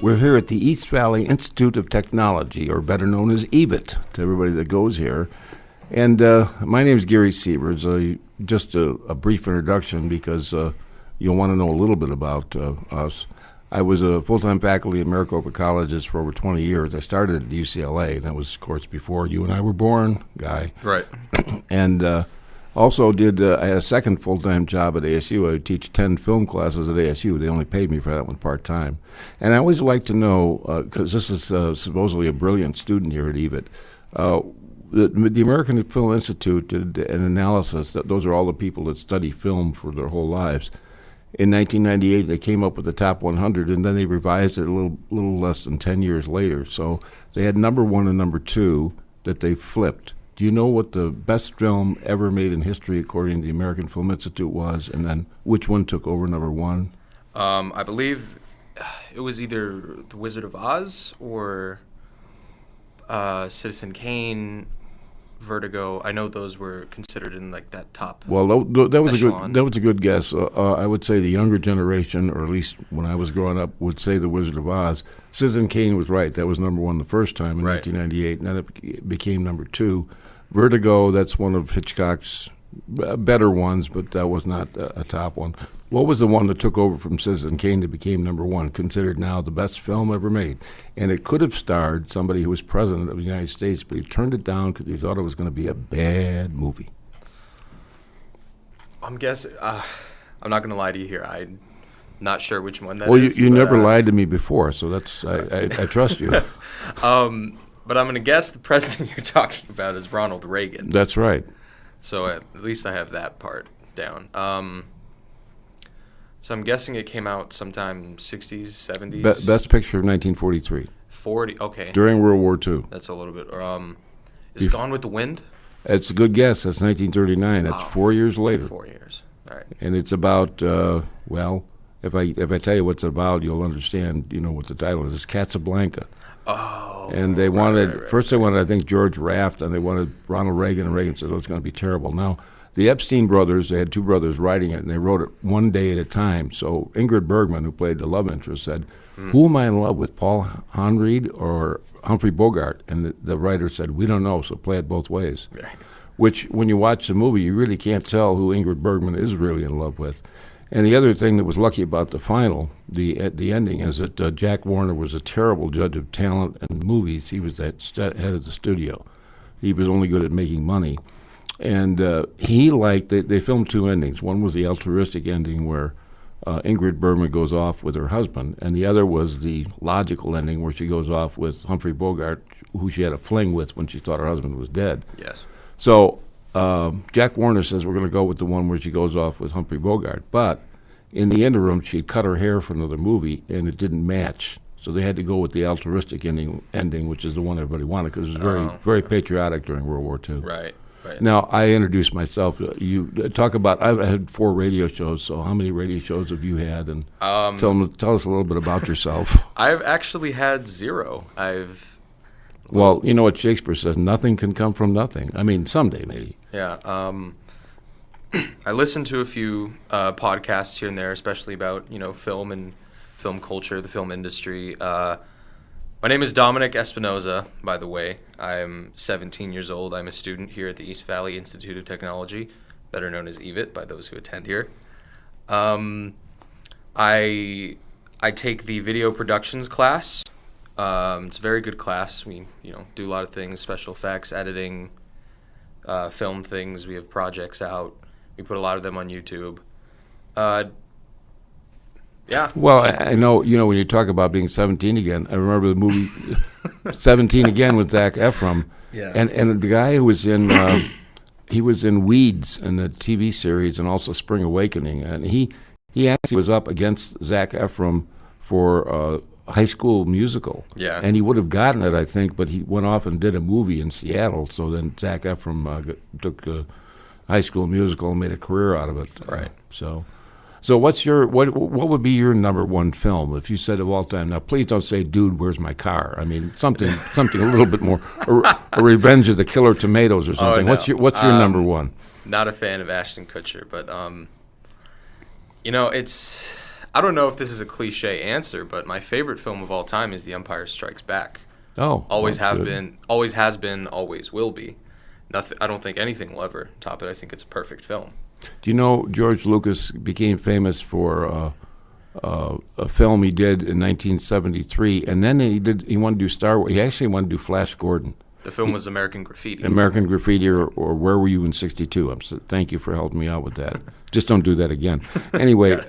We're here at the East Valley Institute of Technology, or better known as EVIT, to everybody that goes here. And my name is Gary Sivers. Just a brief introduction because you'll want to know a little bit about us. I was a full-time faculty at Maricopa Colleges for over 20 years. I started at UCLA, and that was, of course, before you and I were born, Guy. Right. And also I had a second full-time job at ASU. I would teach 10 film classes at ASU. They only paid me for that one part-time. And I always like to know, because this is supposedly a brilliant student here at EVIT, the American Film Institute did an analysis that those are all the people that study film for their whole lives. In 1998, they came up with the top 100, and then they revised it a little less than 10 years later. So they had number one and number two that they flipped. Do you know what the best film ever made in history, according to the American Film Institute, was, and then which one took over number one? I believe it was either The Wizard of Oz or Citizen Kane, Vertigo. I know those were considered in like that top. Well, that was echelon. a good guess. I would say the younger generation, or at least when I was growing up, would say The Wizard of Oz. Citizen Kane was right. That was number one the first time in 1998, and then it became number two. Vertigo, that's one of Hitchcock's better ones, but that was not a top one. What was the one that took over from Citizen Kane that became number one, considered now the best film ever made? And it could have starred somebody who was president of the United States, but he turned it down because he thought it was going to be a bad movie. I'm guessing. I'm not going to lie to you here. I'm not sure which one that is. Well, you never lied to me before, so that's I trust you. But I'm going to guess the president you're talking about is Ronald Reagan. That's right. So at least I have that part down. So I'm guessing it came out sometime 60s, 70s. Best Picture of 1943. 40, okay. During World War II. That's a little bit. Is Gone with the Wind? It's a good guess. That's 1939. That's 4 years later. 4 years. All right. And it's about, well, if I tell you what's about, you'll understand, you know, what the title is. It's Casablanca. Oh. And they wanted, first they wanted, I think, George Raft, and they wanted Ronald Reagan, and Reagan said, oh, it's going to be terrible. Now, the Epstein brothers, they had two brothers writing it, and they wrote it one day at a time. So Ingrid Bergman, who played the love interest, said, who am I in love with, Paul Henreid or Humphrey Bogart? And the writer said, we don't know, so play it both ways. Right. Which, when you watch the movie, you really can't tell who Ingrid Bergman is really in love with. And the other thing that was lucky about the final, the ending, is that Jack Warner was a terrible judge of talent and movies. He was the head of the studio. He was only good at making money. And he liked, they filmed two endings. One was the altruistic ending where Ingrid Bergman goes off with her husband, and the other was the logical ending where she goes off with Humphrey Bogart, who she had a fling with when she thought her husband was dead. Yes. So Jack Warner says we're going to go with the one where she goes off with Humphrey Bogart. But in the interim, she cut her hair for another movie, and it didn't match. So they had to go with the altruistic ending, which is the one everybody wanted, because it was very patriotic during World War II. Right. Now, I introduced myself. You talk about, I've had 4 radio shows, so how many radio shows have you had? And tell us a little bit about yourself. I've actually had 0. Well, you know what Shakespeare says, nothing can come from nothing. I mean, someday maybe. Yeah. I listen to a few podcasts here and there, especially about, film and film culture, the film industry. My name is Dominick Espinoza, by the way. I'm 17 years old. I'm a student here at the East Valley Institute of Technology, better known as EVIT by those who attend here. I take the video productions class. It's a very good class. We, do a lot of things, special effects, editing, film things. We have projects out. We put a lot of them on YouTube. Yeah. Well, I know, when you talk about being 17 again, I remember the movie 17 Again with Zac Efron. Yeah. And the guy who was in, he was in Weeds in the TV series and also Spring Awakening. And he actually was up against Zac Efron for High School Musical. Yeah. And he would have gotten it, I think, but he went off and did a movie in Seattle. So then Zac Efron took High School Musical and made a career out of it. Right. So what would be your number one film if you said of all time? Now, please don't say, "Dude, where's my car?" I mean, something a little bit more, a Revenge of the Killer Tomatoes or something. Oh, no. What's your number one? Not a fan of Ashton Kutcher, but it's I don't know if this is a cliche answer, but my favorite film of all time is The Empire Strikes Back. Oh, Always that's have good. been, always has been, always will be. Nothing. I don't think anything will ever top it. I think it's a perfect film. Do you know George Lucas became famous for a film he did in 1973, and then he wanted to do Star Wars. He actually wanted to do Flash Gordon. The film was American Graffiti. American Graffiti, or Where Were You in '62? Thank you for helping me out with that. Just don't do that again. Anyway,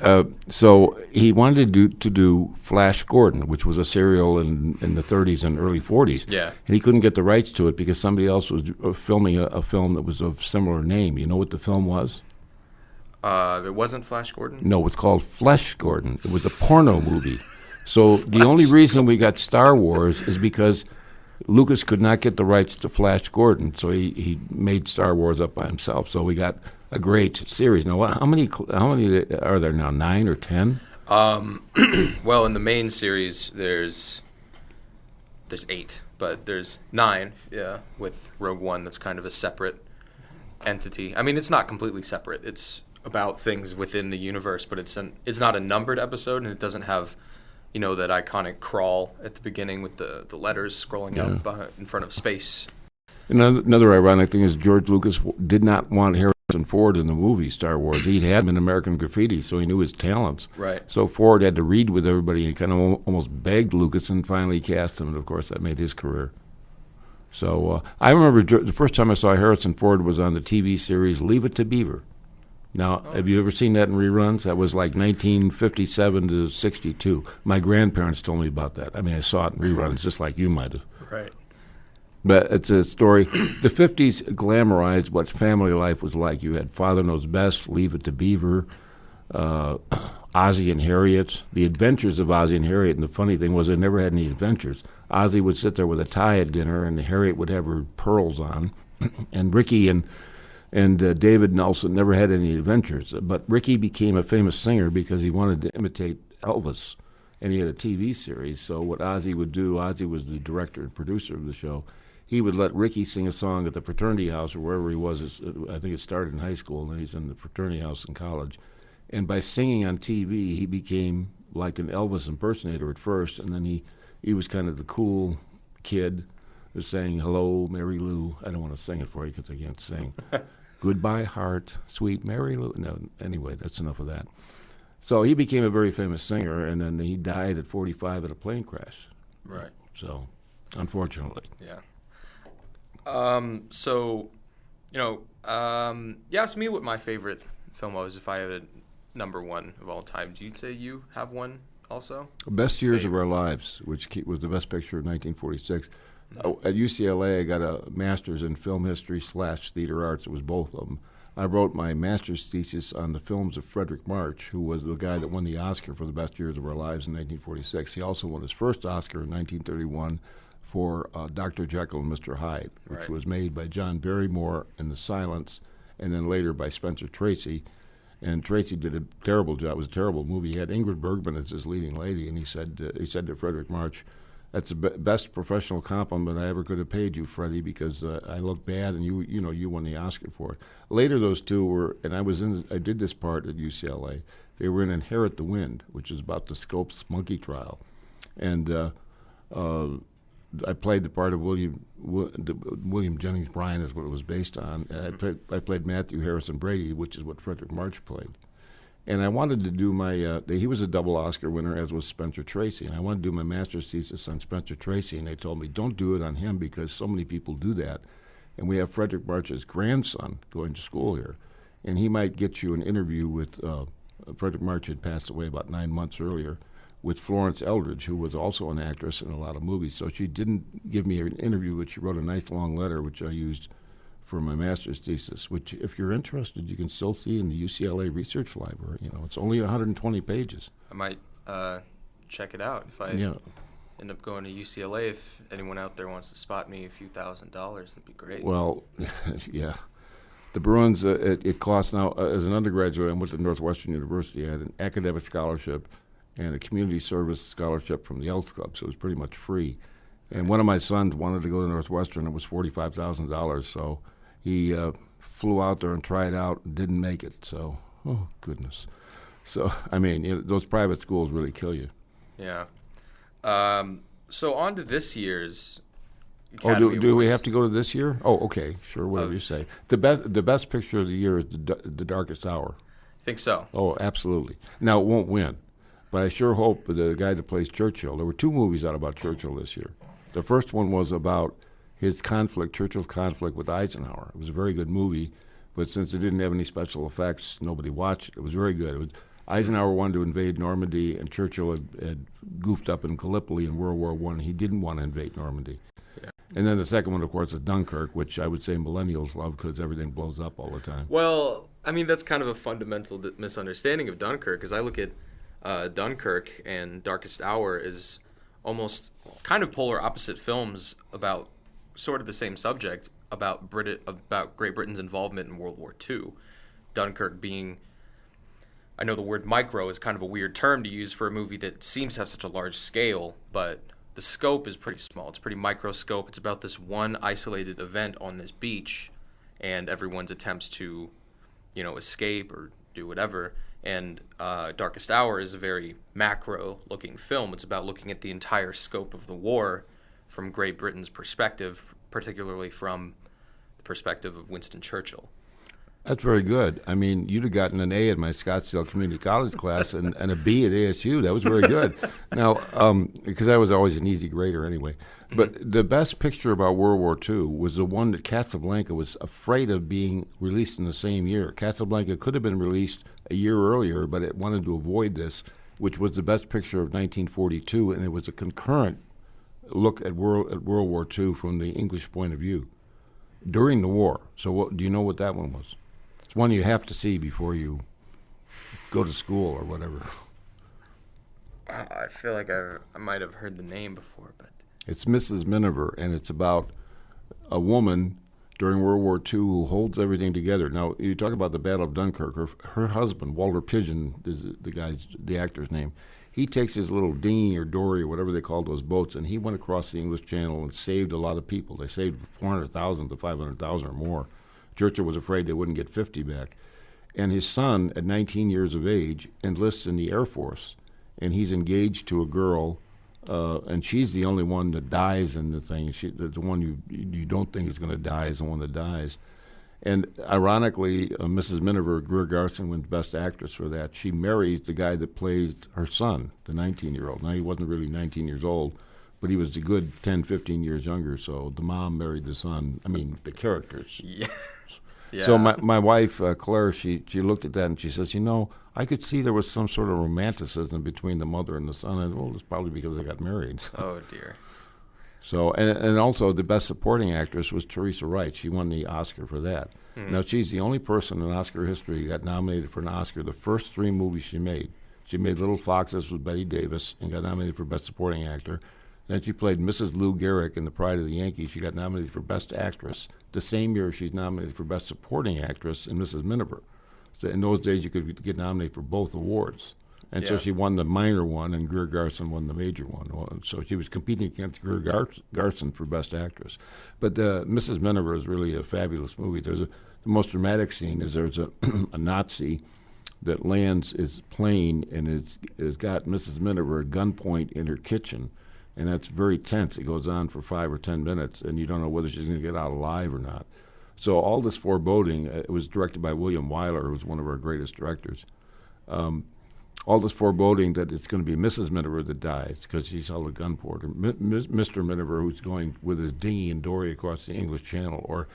so he wanted to do Flash Gordon, which was a serial in the 30s and early 40s. Yeah. And he couldn't get the rights to it because somebody else was filming a film that was of similar name. You know what the film was? It wasn't Flash Gordon? No, it's called Flesh Gordon. It was a porno movie. So the only reason we got Star Wars is because Lucas could not get the rights to Flash Gordon, so he made Star Wars up by himself. So we got a great series. Now, how many are there now? 9 or 10? Well, in the main series, there's 8, but there's 9. Yeah, with Rogue One, that's kind of a separate entity. I mean, it's not completely separate. It's about things within the universe, but it's not a numbered episode, and it doesn't have, that iconic crawl at the beginning with the letters scrolling up in front of space. Another ironic thing is George Lucas did not want Harrison Ford in the movie Star Wars. He'd had him in American Graffiti, so he knew his talents. Right. So Ford had to read with everybody, and he kind of almost begged Lucas, and finally cast him, and of course that made his career. So I remember the first time I saw Harrison Ford was on the TV series Leave It to Beaver. Now, have you ever seen that in reruns? That was like 1957 to 62. My grandparents told me about that. I mean, I saw it in reruns just like you might have. Right. But it's a story. The 50s glamorized what family life was like. You had Father Knows Best, Leave It to Beaver, Ozzie and Harriet, The Adventures of Ozzie and Harriet. And the funny thing was they never had any adventures. Ozzie would sit there with a tie at dinner, and Harriet would have her pearls on. And Ricky and David Nelson never had any adventures. But Ricky became a famous singer because he wanted to imitate Elvis, and he had a TV series. So what Ozzie would do, Ozzie was the director and producer of the show, he would let Ricky sing a song at the fraternity house or wherever he was. I think it started in high school, and then he's in the fraternity house in college. And by singing on TV, he became like an Elvis impersonator at first, and then he was kind of the cool kid who's saying, "Hello, Mary Lou." I don't want to sing it for you because I can't sing. "Goodbye, heart, sweet Mary Lou." No, anyway, that's enough of that. So he became a very famous singer, and then he died at 45 at a plane crash. Right. So, unfortunately. Yeah. You asked me what my favorite film was if I had a number one of all time. Do you say you have one also? Best Years of Our Lives, which was the best picture of 1946. At UCLA, I got a master's in film history / theater arts. It was both of them. I wrote my master's thesis on the films of Frederick March, who was the guy that won the Oscar for the Best Years of Our Lives in 1946. He also won his first Oscar in 1931 for Dr. Jekyll and Mr. Hyde, which was made by John Barrymore in The Silence, and then later by Spencer Tracy. And Tracy did a terrible job. It was a terrible movie. He had Ingrid Bergman as his leading lady, and he said to Frederick March, "That's the best professional compliment I ever could have paid you, Freddie, because I look bad, and you won the Oscar for it." Later, those two were, and I did this part at UCLA. They were in Inherit the Wind, which is about the Scopes monkey trial, and I played the part of William Jennings Bryan, is what it was based on. I played Matthew Harrison Brady, which is what Frederick March played. And I wanted to do my, he was a double Oscar winner, as was Spencer Tracy. And I wanted to do my master's thesis on Spencer Tracy. And they told me, don't do it on him because so many people do that. And we have Frederick March's grandson going to school here. And he might get you an interview with, Frederick March had passed away about 9 months earlier, with Florence Eldridge, who was also an actress in a lot of movies. So she didn't give me an interview, but she wrote a nice long letter, which I used for my master's thesis, which, if you're interested, you can still see in the UCLA Research Library. It's only 120 pages. I might check it out if I end up going to UCLA. If anyone out there wants to spot me a few $1,000s, that'd be great. Well, yeah. The Bruins, it costs now, as an undergraduate, I went to Northwestern University. I had an academic scholarship and a community service scholarship from the Elks Club, so it was pretty much free. And one of my sons wanted to go to Northwestern. It was $45,000, so he flew out there and tried out and didn't make it. So, oh, goodness. So, I mean, those private schools really kill you. Yeah. So on to this year's Oh, Academy do we Awards. have to go to this year? Oh, okay, sure, whatever you say. The best picture of the year is the Darkest Hour. Think so. Oh, absolutely. Now, it won't win, but I sure hope the guy that plays Churchill. There were 2 movies out about Churchill this year. The first one was about Churchill's conflict with Eisenhower. It was a very good movie, but since it didn't have any special effects, nobody watched it. It was very good. Eisenhower wanted to invade Normandy, and Churchill had goofed up in Gallipoli in World War I. He didn't want to invade Normandy. Yeah. And then the second one, of course, is Dunkirk, which I would say millennials love because everything blows up all the time. Well, I mean, that's kind of a fundamental misunderstanding of Dunkirk, because I look at Dunkirk and Darkest Hour as almost kind of polar opposite films about sort of the same subject, about Great Britain's involvement in World War II. Dunkirk being, I know the word micro is kind of a weird term to use for a movie that seems to have such a large scale, but the scope is pretty small. It's pretty microscope. It's about this one isolated event on this beach and everyone's attempts to, escape or do whatever. And Darkest Hour is a very macro-looking film. It's about looking at the entire scope of the war from Great Britain's perspective, particularly from the perspective of Winston Churchill. That's very good. I mean, you'd have gotten an A in my Scottsdale Community College class and a B at ASU. That was very good. Now, because I was always an easy grader anyway. But the best picture about World War II was the one that Casablanca was afraid of being released in the same year. Casablanca could have been released a year earlier, but it wanted to avoid this, which was the best picture of 1942, and it was a concurrent look at World War II from the English point of view during the war. So do you know what that one was? It's one you have to see before you go to school or whatever. I feel like I might have heard the name before, but It's Mrs. Miniver, and it's about a woman during World War II who holds everything together. Now, you talk about the Battle of Dunkirk. Her husband, Walter Pigeon, is the actor's name. He takes his little dinghy or dory or whatever they called those boats, and he went across the English Channel and saved a lot of people. They saved 400,000 to 500,000 or more. Churchill was afraid they wouldn't get 50 back. And his son, at 19 years of age, enlists in the Air Force, and he's engaged to a girl, and she's the only one that dies in the thing. The one you don't think is going to die is the one that dies. And ironically, Mrs. Miniver, Greer Garson, wins Best Actress for that. She marries the guy that plays her son, the 19-year-old. Now, he wasn't really 19 years old, but he was a good 10, 15 years younger, so the mom married the son. I mean, the characters. yeah. Yeah. So my wife, Claire, she looked at that and she says, I could see there was some sort of romanticism between the mother and the son. And, well, it's probably because they got married. Oh, dear. So, and also the Best Supporting Actress was Teresa Wright. She won the Oscar for that. Mm-hmm. Now, she's the only person in Oscar history who got nominated for an Oscar the first 3 movies she made. She made Little Foxes with Bette Davis and got nominated for Best Supporting Actor. Then she played Mrs. Lou Gehrig in The Pride of the Yankees. She got nominated for Best Actress. The same year, she's nominated for Best Supporting Actress in Mrs. Miniver. So in those days, you could get nominated for both awards. And so she won the minor one, and Greer Garson won the major one. So she was competing against Greer Garson for Best Actress. But Mrs. Miniver is really a fabulous movie. The most dramatic scene is there's a Nazi that lands his plane and has got Mrs. Miniver at gunpoint in her kitchen. And that's very tense. It goes on for 5 or 10 minutes, and you don't know whether she's going to get out alive or not. So all this foreboding, it was directed by William Wyler, who was one of our greatest directors. All this foreboding that it's going to be Mrs. Miniver that dies because she's held a gun port, or Mr. Miniver who's going with his dinghy and dory across the English Channel, or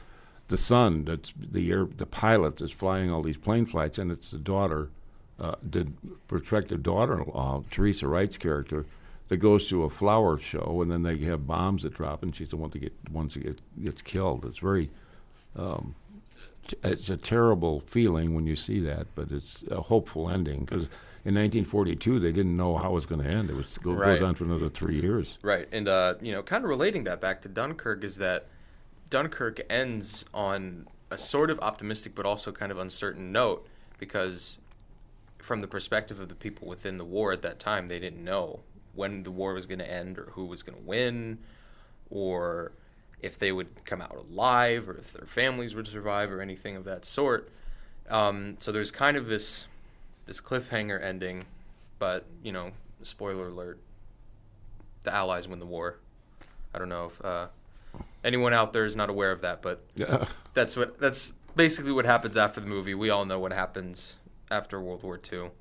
the son that's the pilot that's flying all these plane flights, and it's the daughter, the prospective daughter-in-law, Teresa Wright's character, that goes to a flower show, and then they have bombs that drop, and she's the one that gets killed. It's very, it's a terrible feeling when you see that, but it's a hopeful ending because in 1942 they didn't know how it was going to end. It goes on for another 3 years. Right, and kind of relating that back to Dunkirk is that Dunkirk ends on a sort of optimistic but also kind of uncertain note because from the perspective of the people within the war at that time, they didn't know when the war was going to end or who was going to win or if they would come out alive or if their families would survive or anything of that sort. So there's kind of this this cliffhanger ending, but spoiler alert: the Allies win the war. I don't know if anyone out there is not aware of that, but Yeah. that's basically what happens after the movie. We all know what happens after World War II.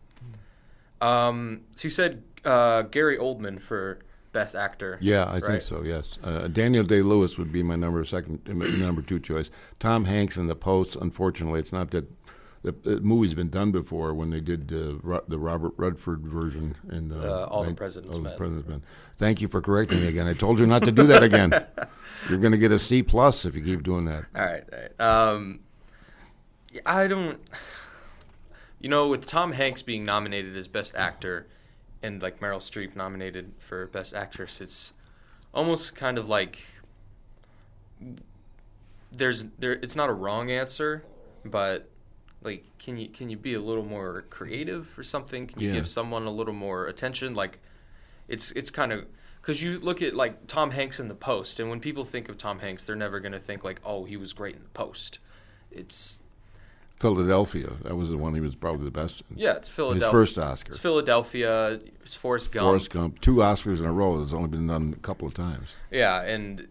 So you said Gary Oldman for Best Actor. Yeah, I right? think so. Yes, Daniel Day-Lewis would be my number two choice. Tom Hanks in The Post. Unfortunately, it's not that the movie's been done before when they did the Robert Redford version in All the President's Men. Thank you for correcting me again. I told you not to do that again. You're going to get a C+ if you keep doing that. All right. I don't. With Tom Hanks being nominated as Best Actor, and like Meryl Streep nominated for Best Actress, it's almost kind of like it's not a wrong answer, but like can you be a little more creative or something? Can you give someone a little more attention? Like it's kind of because you look at like Tom Hanks in The Post, and when people think of Tom Hanks, they're never going to think like, oh, he was great in The Post. It's Philadelphia. That was the one he was probably the best in. Yeah, it's Philadelphia. His first Oscar. It's Philadelphia. It's Forrest Gump. Forrest Gump. 2 Oscars in a row. It's only been done a couple of times. Yeah, and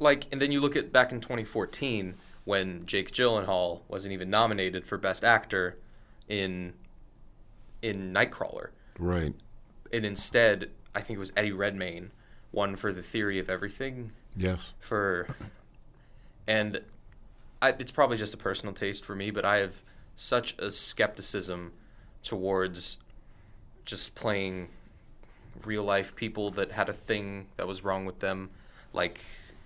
then you look at back in 2014 when Jake Gyllenhaal wasn't even nominated for Best Actor in Nightcrawler. Right. And instead, I think it was Eddie Redmayne won for The Theory of Everything. Yes. And it's probably just a personal taste for me, but I have such a skepticism towards just playing real life people that had a thing that was wrong with them, like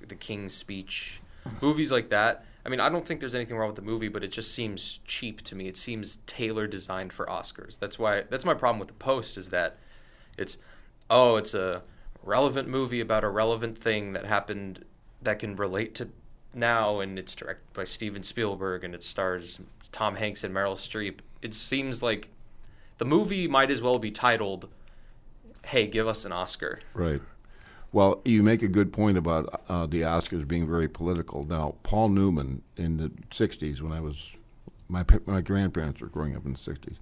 The King's Speech, movies like that. I mean, I don't think there's anything wrong with the movie, but it just seems cheap to me. It seems tailor designed for Oscars. That's my problem with The Post, is that it's a relevant movie about a relevant thing that happened that can relate to now, and it's directed by Steven Spielberg, and it stars Tom Hanks and Meryl Streep. It seems like the movie might as well be titled, "Hey, give us an Oscar." Right. Well, you make a good point about the Oscars being very political. Now, Paul Newman in the 60s, when my grandparents were growing up in the 60s,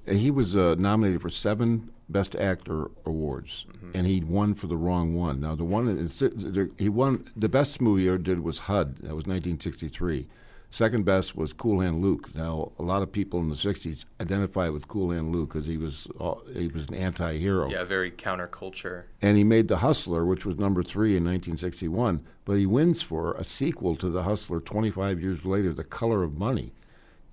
he was nominated for 7 Best Actor awards, and he won for the wrong one. Now, he won. The best movie he ever did was HUD. That was 1963. Second best was Cool Hand Luke. Now, a lot of people in the 60s identify with Cool Hand Luke because he was an anti-hero. Yeah, very counterculture. And he made The Hustler, which was number 3 in 1961, but he wins for a sequel to The Hustler 25 years later, The Color of Money,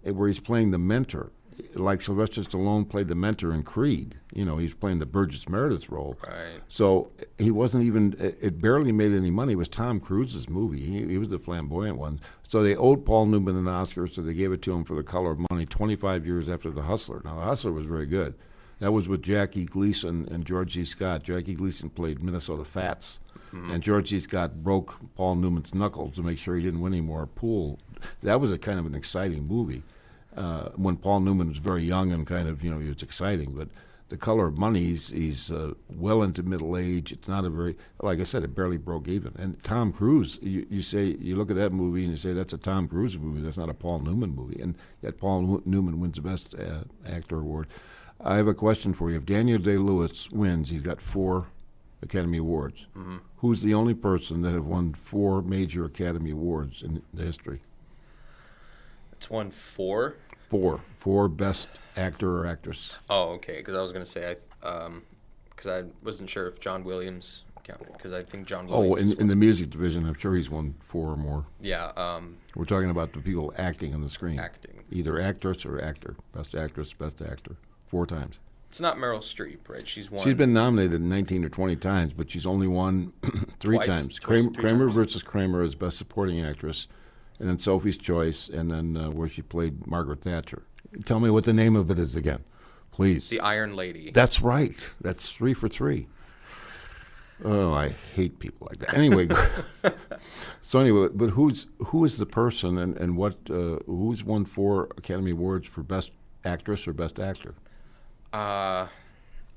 where he's playing the mentor. Like Sylvester Stallone played the mentor in Creed. He's playing the Burgess Meredith role. Right. So he wasn't even, it barely made any money. It was Tom Cruise's movie. He was the flamboyant one. So they owed Paul Newman an Oscar, so they gave it to him for The Color of Money 25 years after The Hustler. Now, The Hustler was very good. That was with Jackie Gleason and George C. Scott. Jackie Gleason played Minnesota Fats. And George C. Scott broke Paul Newman's knuckles to make sure he didn't win any more pool. That was a kind of an exciting movie. When Paul Newman was very young and kind of, he was exciting. But The Color of Money, he's well into middle age. It's not a very, like I said, it barely broke even. And Tom Cruise, you look at that movie and you say that's a Tom Cruise movie. That's not a Paul Newman movie. And yet Paul Newman wins the Best Actor award. I have a question for you. If Daniel Day-Lewis wins, he's got 4 Academy Awards. Mm-hmm. Who's the only person that have won 4 major Academy Awards in the history? It's won 4? 4 Best Actor or Actress. Oh, okay. Because I was going to say, because I wasn't sure if John Williams counted, because I think John Williams. In the music division, I'm sure he's won 4 or more. Yeah. We're talking about the people acting on the screen. Acting. Either actress or actor. Best Actress, Best Actor. 4 times. It's not Meryl Streep, right? She's been nominated 19 or 20 times, but she's only won 3 times. Kramer versus Kramer as Best Supporting Actress, and then Sophie's Choice, and then where she played Margaret Thatcher. Tell me what the name of it is again, please. The Iron Lady. That's right. That's 3 for 3. Oh, I hate people like that. Anyway, but who is the person, and what who's won 4 Academy Awards for Best Actress or Best Actor? I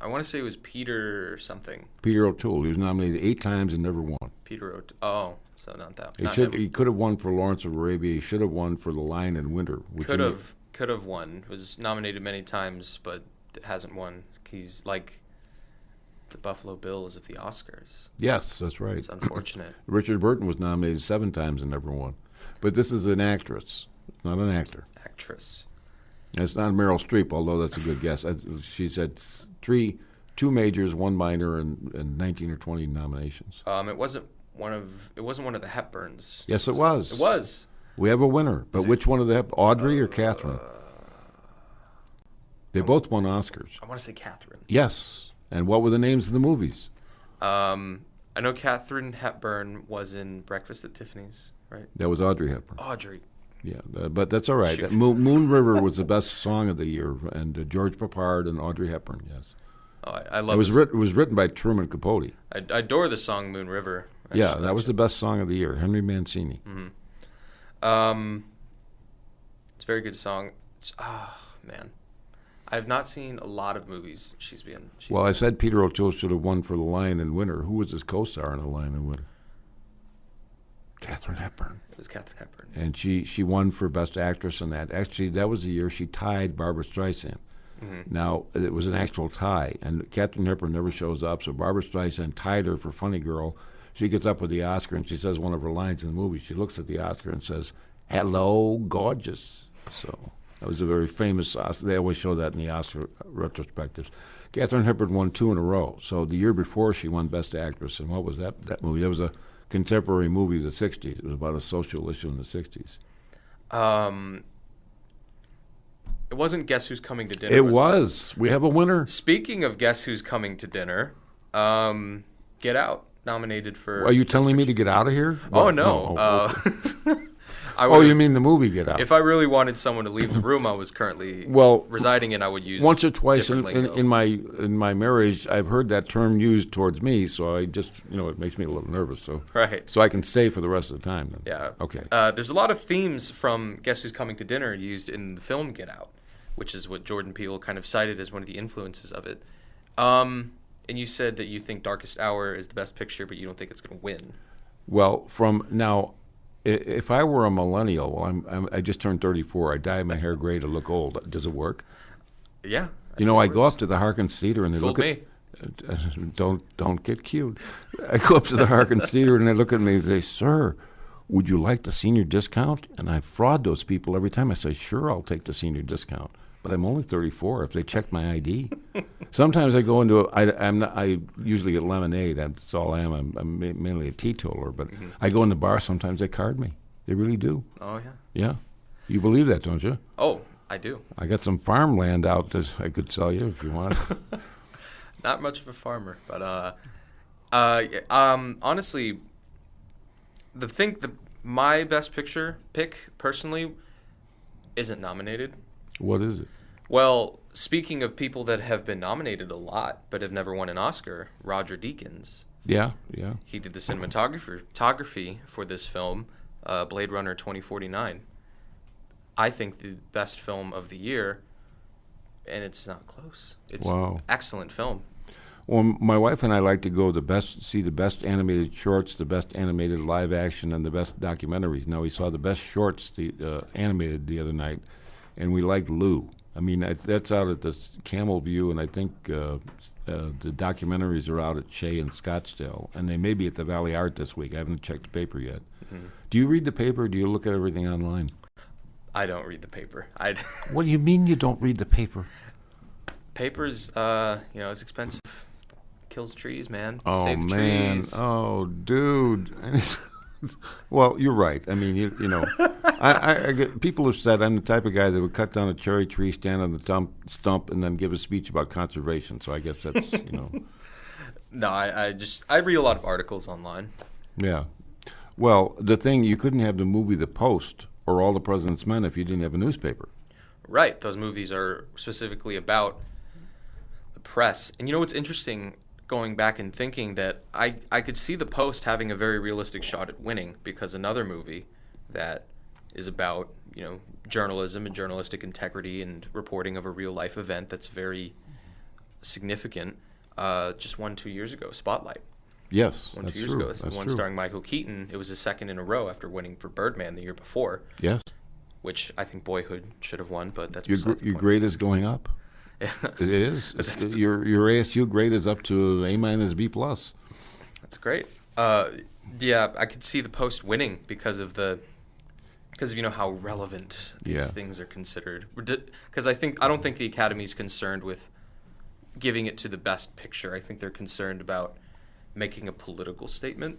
want to say it was Peter something. Peter O'Toole. He was nominated 8 times and never won. Peter O'Toole. Oh, so not that. He could have won for Lawrence of Arabia. He should have won for The Lion in Winter. Could have. could have won. Was nominated many times, but hasn't won. He's like the Buffalo Bills of the Oscars. Yes, that's right. It's unfortunate. Richard Burton was nominated 7 times and never won. But this is an actress, not an actor. Actress. And it's not Meryl Streep, although that's a good guess. She said 2 majors, 1 minor, and 19 or 20 nominations. It wasn't one of the Hepburns. Yes, it was. It was. We have a winner, but which one of the Audrey or Catherine? They both won Oscars. I want to say Catherine. Yes. And what were the names of the movies? I know Catherine Hepburn was in Breakfast at Tiffany's, right? That was Audrey Hepburn. Audrey. Yeah, but that's all right. Moon River was the best song of the year, and George Papard and Audrey Hepburn, yes. Oh, I love it. It was written by Truman Capote. I adore the song Moon River. Yeah, that was the best song of the year, Henry Mancini. Mm-hmm. It's a very good song. Man. I have not seen a lot of movies she's been. Well, I said Peter O'Toole should have won for The Lion and Winter. Who was his co-star in The Lion and Winter? Katharine Hepburn. It was Katharine Hepburn. And she won for Best Actress in that. Actually, that was the year she tied Barbra Streisand. Mm-hmm. Now, it was an actual tie, and Katharine Hepburn never shows up, so Barbra Streisand tied her for Funny Girl. She gets up with the Oscar, and she says one of her lines in the movie. She looks at the Oscar and says, "Hello, gorgeous." So that was a very famous Oscar. They always show that in the Oscar retrospectives. Katharine Hepburn won 2 in a row. So the year before, she won Best Actress. And what was that movie? That was a contemporary movie of the 60s. It was about a social issue in the 60s. It wasn't Guess Who's Coming to Dinner. It was. We have a winner. Speaking of Guess Who's Coming to Dinner, Get Out, nominated for... Are you telling me to get out of here? Oh, no. Okay. You mean the movie Get Out? If I really wanted someone to leave the room I was currently residing in, I would use once or twice in my marriage, I've heard that term used towards me, so I just, it makes me a little nervous. So so I can stay for the rest of the time. Then. Yeah. Okay. There's a lot of themes from Guess Who's Coming to Dinner used in the film Get Out, which is what Jordan Peele kind of cited as one of the influences of it. And you said that you think Darkest Hour is the best picture, but you don't think it's going to win. Well, if I were a millennial, I just turned 34. I dye my hair gray to look old. Does it work? Yeah. I go up to the Harkins Theater and they look at me. Don't get cute. I go up to the Harkins Theater and they look at me and say, "Sir, would you like the senior discount?" And I fraud those people every time. I say, "Sure, I'll take the senior discount." But I'm only 34. If they check my ID, sometimes I go into I usually get lemonade. That's all I am. I'm mainly a teetotaler. But I go in the bar. Sometimes they card me. They really do. Oh yeah. Yeah, you believe that, don't you? Oh, I do. I got some farmland out that I could sell you if you want. Not much of a farmer, but honestly, my best picture pick personally isn't nominated. What is it? Well, speaking of people that have been nominated a lot but have never won an Oscar, Roger Deakins. Yeah. He did the cinematography for this film, Blade Runner 2049. I think the best film of the year, and it's not close. It's an excellent film. Well, my wife and I like to go see the best animated shorts, the best animated live action, and the best documentaries. Now, we saw the best shorts animated the other night, and we liked Lou. I mean, that's out at the Camel View, and I think the documentaries are out at Shea and Scottsdale, and they may be at the Valley Art this week. I haven't checked the paper yet. Mm-hmm. Do you read the paper, or do you look at everything online? I don't read the paper. What do you mean you don't read the paper? Paper's, it's expensive. Kills trees, man. Oh, Save man. Trees. Oh, dude. Well, you're right. I mean, I get, people have said I'm the type of guy that would cut down a cherry tree, stand on the stump, and then give a speech about conservation. So I guess that's, No, I read a lot of articles online. Yeah. Well, the thing, you couldn't have the movie The Post or All the President's Men if you didn't have a newspaper. Right. Those movies are specifically about the press. And what's interesting, going back and thinking that I could see The Post having a very realistic shot at winning, because another movie that is about, journalism and journalistic integrity and reporting of a real life event that's very significant, just won 2 years ago, Spotlight. Yes, Won that's 2 years true. ago. It's the one starring Michael Keaton. It was his second in a row after winning for Birdman the year before. Yes. which I think Boyhood should have won, but that's Your grade is going up. It is. Your ASU grade is up to A- B+. That's great. Yeah, I could see the Post winning because of how relevant these things are considered. Because I don't think the Academy's concerned with giving it to the best picture. I think they're concerned about making a political statement.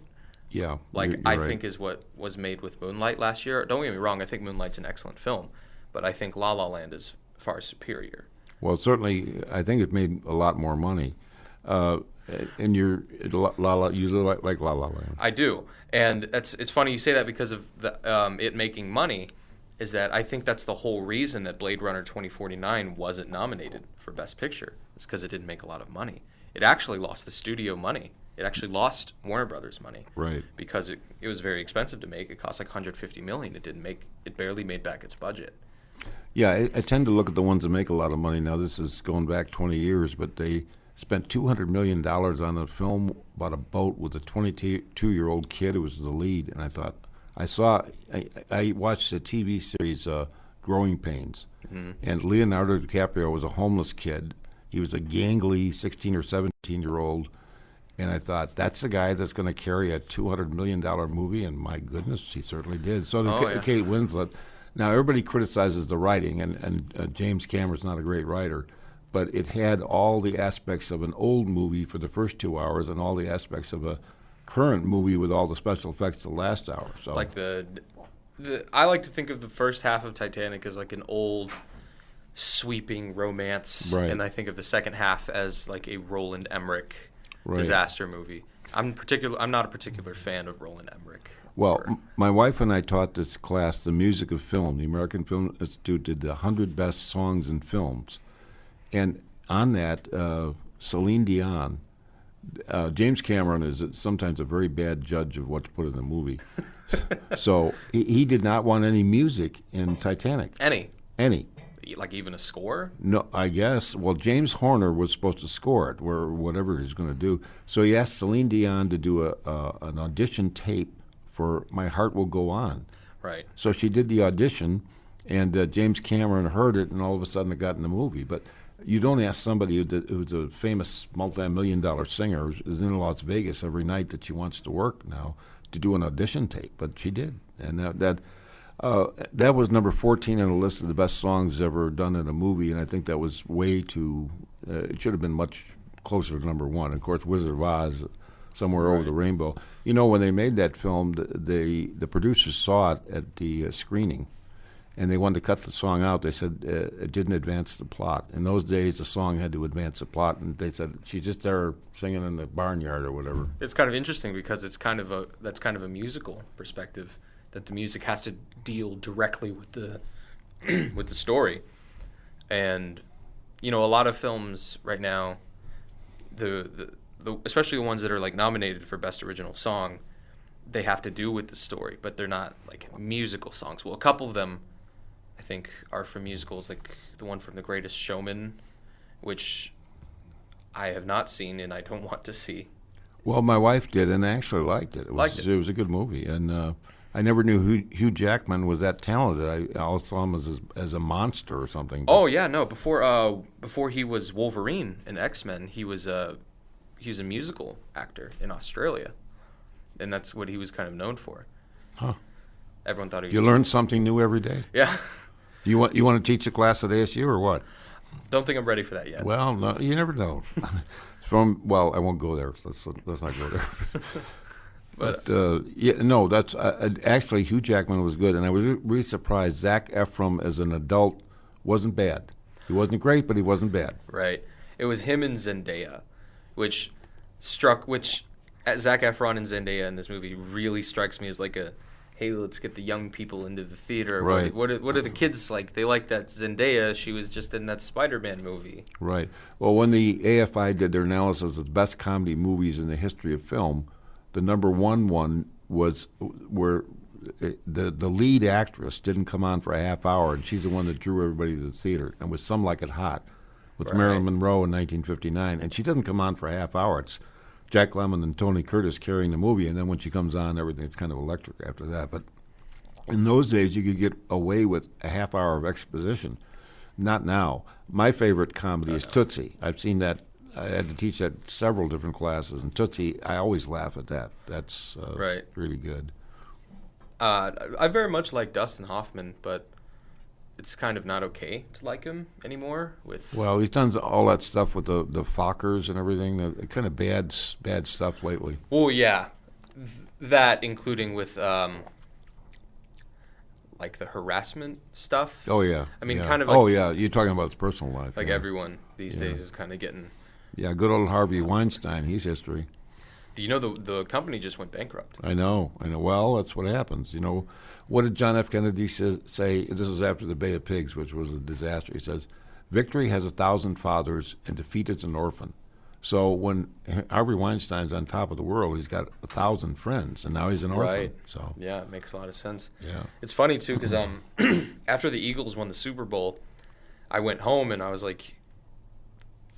Yeah, like you're I right. think is what was made with Moonlight last year. Don't get me wrong, I think Moonlight's an excellent film, but I think La La Land is far superior. Well, certainly, I think it made a lot more money. And you like La La Land. I do, and it's funny you say that because of it making money. Is that I think that's the whole reason that Blade Runner 2049 wasn't nominated for Best Picture. It's because it didn't make a lot of money. It actually lost the studio money. It actually lost Warner Brothers money. Right. Because it was very expensive to make. It cost like $150 million. It barely made back its budget. Yeah, I tend to look at the ones that make a lot of money. Now, this is going back 20 years, but they spent $200 million on a film about a boat with a 22-year-old kid who was the lead. And I watched the TV series Growing Pains. Mm-hmm. And Leonardo DiCaprio was a homeless kid. He was a gangly 16 or 17-year-old. And I thought, that's the guy that's going to carry a $200 million movie. And my goodness, he certainly did. So did Kate Winslet. Now, everybody criticizes the writing, and James Cameron's not a great writer. But it had all the aspects of an old movie for the first 2 hours and all the aspects of a current movie with all the special effects the last hour. So, like I like to think of the first half of Titanic as like an old, sweeping romance, right. And I think of the second half as like a Roland Emmerich disaster movie. I'm not a particular fan of Roland Emmerich. Well, my wife and I taught this class, The Music of Film. The American Film Institute did the 100 best songs in films. And on that, Celine Dion, James Cameron is sometimes a very bad judge of what to put in a movie. So he did not want any music in Titanic. Any. Like even a score? No, I guess. Well, James Horner was supposed to score it, or whatever he's going to do. So he asked Celine Dion to do an audition tape for My Heart Will Go On. Right. So she did the audition, and James Cameron heard it, and all of a sudden it got in the movie. But you don't ask somebody who's a famous multi-million-dollar singer who's in Las Vegas every night that she wants to work now to do an audition tape, but she did. And that was number 14 on the list of the best songs ever done in a movie, and I think that was way too it should have been much closer to number one. Of course, Wizard of Oz, Somewhere Over the Rainbow. You know, when they made that film, the producers saw it at the screening, and they wanted to cut the song out. They said it didn't advance the plot. In those days, the song had to advance the plot, and they said she's just there singing in the barnyard or whatever. It's kind of interesting because that's kind of a musical perspective, that the music has to deal directly with the with the story. And you know, a lot of films right now, the especially the ones that are like nominated for Best Original Song, they have to do with the story, but they're not like musical songs. Well, a couple of them I think are from musicals, like the one from The Greatest Showman, which I have not seen and I don't want to see. Well, my wife did, and I actually liked it. It was a good movie, and I never knew Hugh Jackman was that talented. I always saw him as a monster or something. Oh yeah, no. Before he was Wolverine in X-Men, he was a musical actor in Australia, and that's what he was kind of known for. Huh. Everyone thought he was. You learn something new every day. Yeah. You want to teach a class at ASU or what? Don't think I'm ready for that yet. Well, no, you never know. I won't go there. Let's not go there. But that's actually Hugh Jackman was good, and I was really surprised. Zac Efron as an adult wasn't bad. He wasn't great, but he wasn't bad. Right. It was him and Zendaya, which Zac Efron and Zendaya in this movie really strikes me as like a, hey, let's get the young people into the theater. Right. What are the kids like? They like that Zendaya. She was just in that Spider-Man movie. Right. Well, when the AFI did their analysis of the best comedy movies in the history of film, the number one was where the lead actress didn't come on for a half hour, and she's the one that drew everybody to the theater, and was Some Like It Hot with Marilyn Monroe in 1959. And she doesn't come on for a half hour. It's Jack Lemmon and Tony Curtis carrying the movie, and then when she comes on, everything's kind of electric after that. But In those days, you could get away with a half hour of exposition. Not now. My favorite comedy is Tootsie. I've seen that. I had to teach that several different classes, and Tootsie, I always laugh at that. That's really good. I very much like Dustin Hoffman, but it's kind of not okay to like him anymore. Well, he's done all that stuff with the Fockers and everything. The kind of bad stuff lately. Oh yeah, that including with like the harassment stuff. Oh yeah. I mean, yeah. kind of. Like, oh yeah, you're talking about his personal life. Like everyone these days is kind of getting. Yeah, good old Harvey Weinstein. He's history. You know, the company just went bankrupt. I know. Well, that's what happens. You know, what did John F. Kennedy say? This is after the Bay of Pigs, which was a disaster. He says, "Victory has 1,000 fathers, and defeat is an orphan." So when Harvey Weinstein's on top of the world, he's got 1,000 friends, and now he's an orphan. Right. So yeah, it makes a lot of sense. Yeah. It's funny too because after the Eagles won the Super Bowl, I went home and I was like,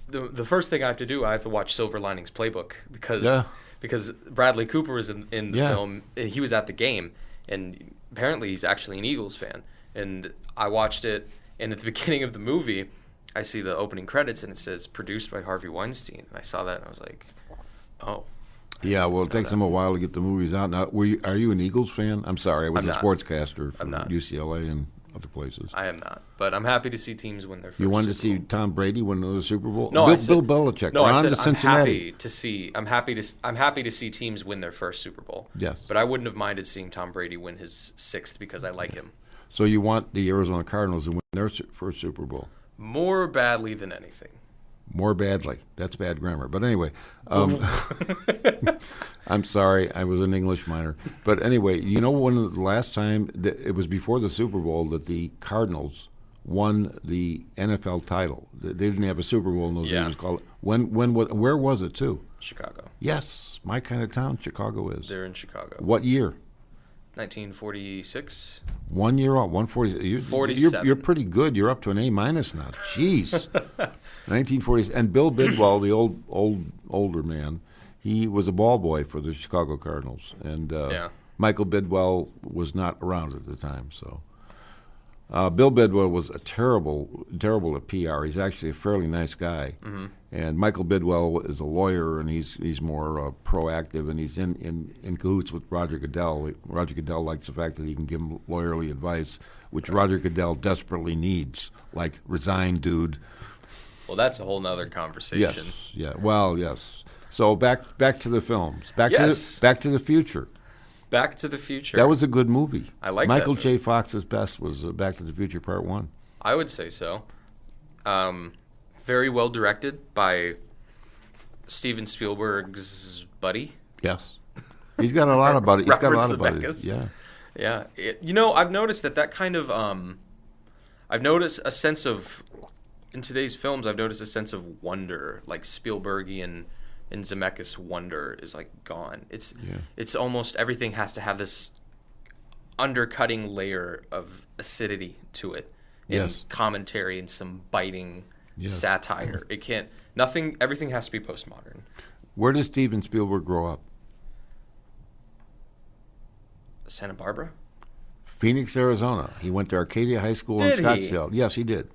the first thing I have to do, I have to watch Silver Linings Playbook because Bradley Cooper was in the film. He was at the game, and apparently he's actually an Eagles fan. And I watched it, and at the beginning of the movie, I see the opening credits, and it says produced by Harvey Weinstein. And I saw that, and I was like, oh. Yeah, well, it takes them a while to get the movies out. Now, are you an Eagles fan? I'm sorry, I was a sportscaster for UCLA and other places. I am not, but I'm happy to see teams win their first. You wanted Super to see Tom Brady win the Super Bowl? No, Bill Belichick. No, I said Cincinnati. I'm happy to see teams win their first Super Bowl. Yes, but I wouldn't have minded seeing Tom Brady win his 6th because I like him. So you want the Arizona Cardinals to win their first Super Bowl? More badly than anything. More badly. That's bad grammar. But anyway, I'm sorry. I was an English minor. But anyway, you know, when the last time, it was before the Super Bowl that the Cardinals won the NFL title. They didn't have a Super Bowl in those days. Where was it, too? Chicago. Yes. My kind of town, Chicago is. They're in Chicago. What year? 1946. 1 year off, 140. 47. You're pretty good. You're up to an A- now. Jeez. 1940s. And Bill Bidwell, the older man, he was a ball boy for the Chicago Cardinals. And Michael Bidwell was not around at the time. So Bill Bidwell was terrible at PR. He's actually a fairly nice guy. Mm-hmm. And Michael Bidwell is a lawyer, and he's more proactive, and he's in cahoots with Roger Goodell. Roger Goodell likes the fact that he can give him lawyerly advice, which Roger Goodell desperately needs, like resign, dude. Well, that's a whole nother conversation. Yes. Yeah. Well, yes. So back to the films. Back to the Future. Back to the Future. That was a good movie. I like Michael that J. Fox's best was Back to the Future Part 1. I would say so. Very well directed by Steven Spielberg's buddy. Yes. He's got a lot of buddies. He's got a lot of Robert buddies. Zemeckis. Yeah. Yeah. I've noticed that kind of I've noticed a sense of in today's films, I've noticed a sense of wonder, like Spielbergian and Zemeckis wonder is like gone. It's almost everything has to have this undercutting layer of acidity to it, and commentary and some biting satire. It can't. Everything has to be postmodern. Where does Steven Spielberg grow up? Santa Barbara, Phoenix, Arizona. He went to Arcadia High School in Scottsdale. Yes, he did.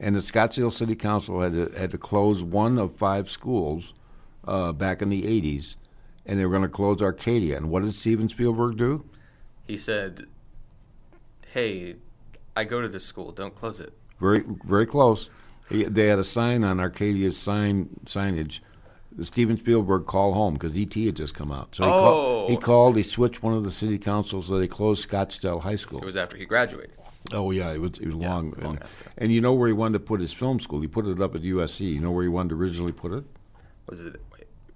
And the Scottsdale City Council had to close one of 5 schools back in the 80s, and they were going to close Arcadia. And what did Steven Spielberg do? He said, "Hey, I go to this school. Don't close it." Very, very close. They had a sign on Arcadia's signage. Steven Spielberg called home because E.T. had just come out. So he switched one of the city councils, so they closed Scottsdale High School. It was after he graduated. Oh, yeah, it was long. After. And you know where he wanted to put his film school? He put it up at USC. You know where he wanted to originally put it? Was it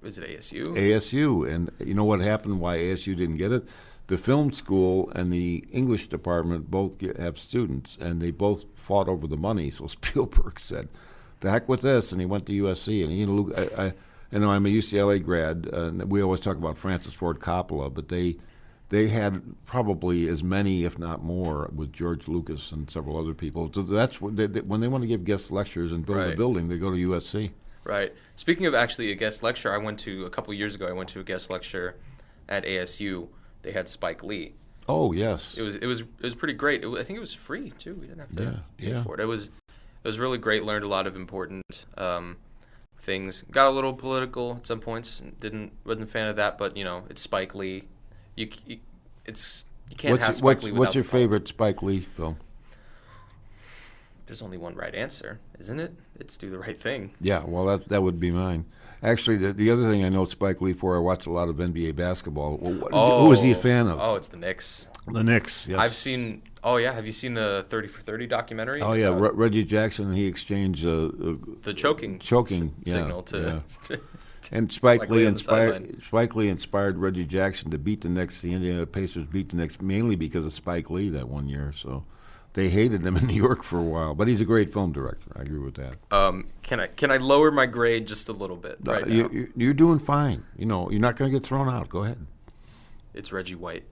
ASU? ASU. And you know what happened, why ASU didn't get it? The film school and the English department both have students, and they both fought over the money. So Spielberg said, "The heck with this," and he went to USC. And I'm a UCLA grad, and we always talk about Francis Ford Coppola, but they had probably as many, if not more, with George Lucas and several other people. So that's when they want to give guest lectures and build a building, they go to USC. Right. Speaking of actually a guest lecture, a couple years ago, I went to a guest lecture at ASU. They had Spike Lee. Oh, yes. It was pretty great. I think it was free too. We didn't have to pay for it. It was really great. Learned a lot of important things. Got a little political at some points. Wasn't a fan of that, but it's Spike Lee. You can't have Spike Lee without What's your the favorite Spike Lee film? There's only one right answer, isn't it? It's Do the Right Thing. Yeah, well, that would be mine. Actually, the other thing I know Spike Lee for, I watch a lot of NBA basketball. Who is he a fan of? Oh, it's the Knicks. The Knicks, yes. I've seen. Oh yeah, have you seen the 30 for 30 documentary? Oh yeah, Reggie Jackson. He exchanged the choking signal to. Yeah. And Spike Lee inspired Reggie Jackson to beat the Knicks. The Indiana Pacers beat the Knicks mainly because of Spike Lee that one year. So they hated him in New York for a while. But he's a great film director. I agree with that. Can I lower my grade just a little bit right now? You're doing fine. You're not going to get thrown out. Go ahead. It's Reggie White.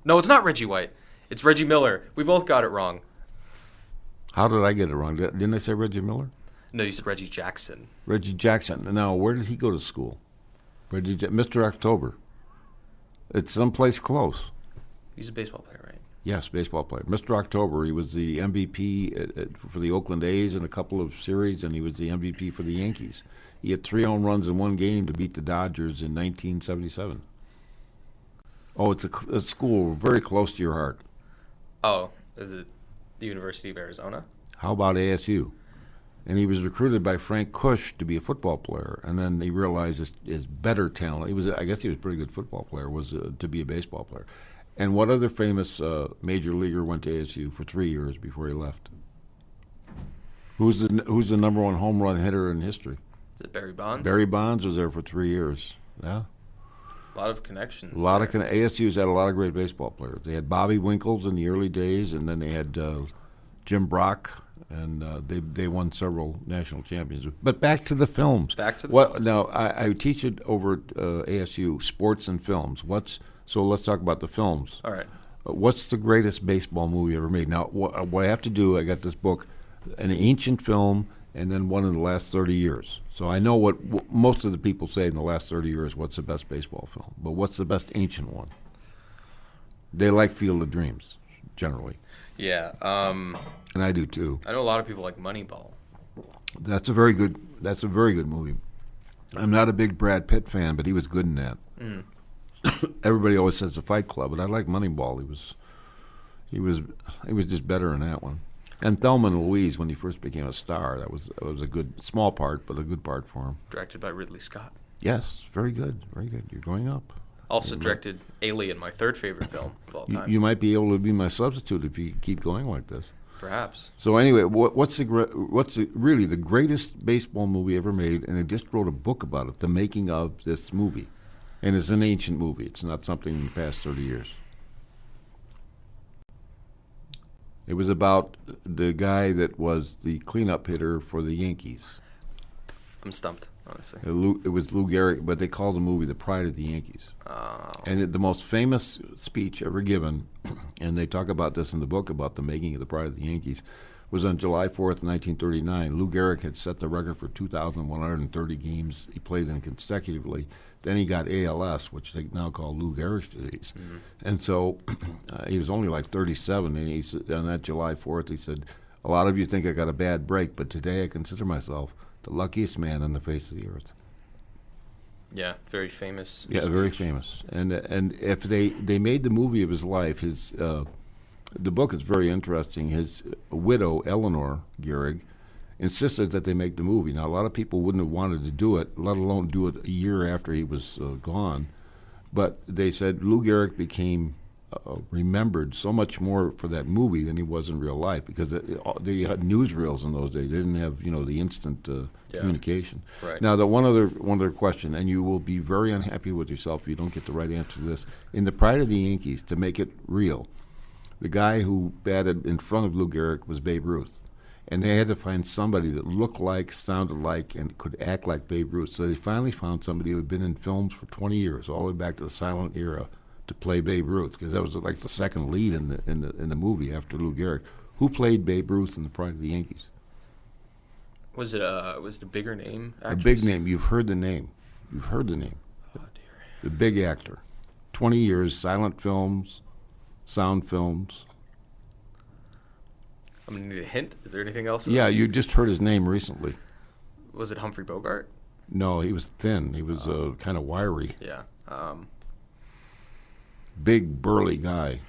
No, it's not Reggie White. It's Reggie Miller. We both got it wrong. How did I get it wrong? Didn't I say Reggie Miller? No, you said Reggie Jackson. Reggie Jackson. Now, where did he go to school? Mr. October. It's someplace close. He's a baseball player, right? Yes, baseball player. Mr. October. He was the MVP for the Oakland A's in a couple of series, and he was the MVP for the Yankees. He had 3 home runs in one game to beat the Dodgers in 1977. Oh, it's a school very close to your heart. Oh, is it the University of Arizona? How about ASU? And he was recruited by Frank Kush to be a football player, and then he realized his better talent. I guess he was a pretty good football player. Was to be a baseball player. And what other famous major leaguer went to ASU for 3 years before he left? Who's the number 1 home run hitter in history? Is it Barry Bonds? Barry Bonds was there for 3 years. Yeah. A lot of connections. ASU's had a lot of great baseball players. They had Bobby Winkles in the early days, and then they had Jim Brock, and they won several national championships. But back to the films. Films. Now, I teach it over at ASU, sports and films. So let's talk about the films. All right. What's the greatest baseball movie ever made? Now, what I have to do, I got this book, an ancient film, and then one in the last 30 years. So I know what most of the people say in the last 30 years, what's the best baseball film. But what's the best ancient one? They like Field of Dreams, generally. Yeah. And I do too. I know a lot of people like Moneyball. That's a very good movie. I'm not a big Brad Pitt fan, but he was good in that. Mm. Everybody always says the Fight Club, but I like Moneyball. He was just better in that one. And Thelma and Louise, when he first became a star, that was a good small part, but a good part for him. Directed by Ridley Scott. Yes, very good, very good. You're going up. Also directed Alien, my third favorite film of all time. You might be able to be my substitute if you keep going like this. Perhaps. So anyway, what's really the greatest baseball movie ever made? And I just wrote a book about it, the making of this movie, and it's an ancient movie. It's not something in the past 30 years. It was about the guy that was the cleanup hitter for the Yankees. I'm stumped, honestly. It was Lou Gehrig, but they called the movie The Pride of the Yankees. Oh. And the most famous speech ever given, and they talk about this in the book about the making of The Pride of the Yankees, was on July 4th, 1939. Lou Gehrig had set the record for 2,130 games he played in consecutively. Then he got ALS, which they now call Lou Gehrig's disease. Mm-hmm. And so he was only like 37, and he said, on that July 4th, he said, "A lot of you think I got a bad break, but today I consider myself the luckiest man on the face of the earth." Yeah, very famous. Yeah, speech. Very famous. And if they made the movie of his life, the book is very interesting. His widow, Eleanor Gehrig, insisted that they make the movie. Now, a lot of people wouldn't have wanted to do it, let alone do it a year after he was gone. But they said Lou Gehrig became remembered so much more for that movie than he was in real life, because they had newsreels in those days. They didn't have the instant communication. Right. Now, one other question, and you will be very unhappy with yourself if you don't get the right answer to this. In The Pride of the Yankees, to make it real, the guy who batted in front of Lou Gehrig was Babe Ruth. And they had to find somebody that looked like, sounded like, and could act like Babe Ruth. So they finally found somebody who had been in films for 20 years, all the way back to the silent era, to play Babe Ruth, because that was like the second lead in the movie after Lou Gehrig. Who played Babe Ruth in The Pride of the Yankees? Was it a bigger name actress? A big name. You've heard the name. Oh, dear. The big actor. 20 years, silent films, Sound Films. I'm going to need a hint. Is there anything else? Yeah, you just heard his name recently. Was it Humphrey Bogart? No, he was thin. He was kind of wiry. Yeah. Big, burly guy.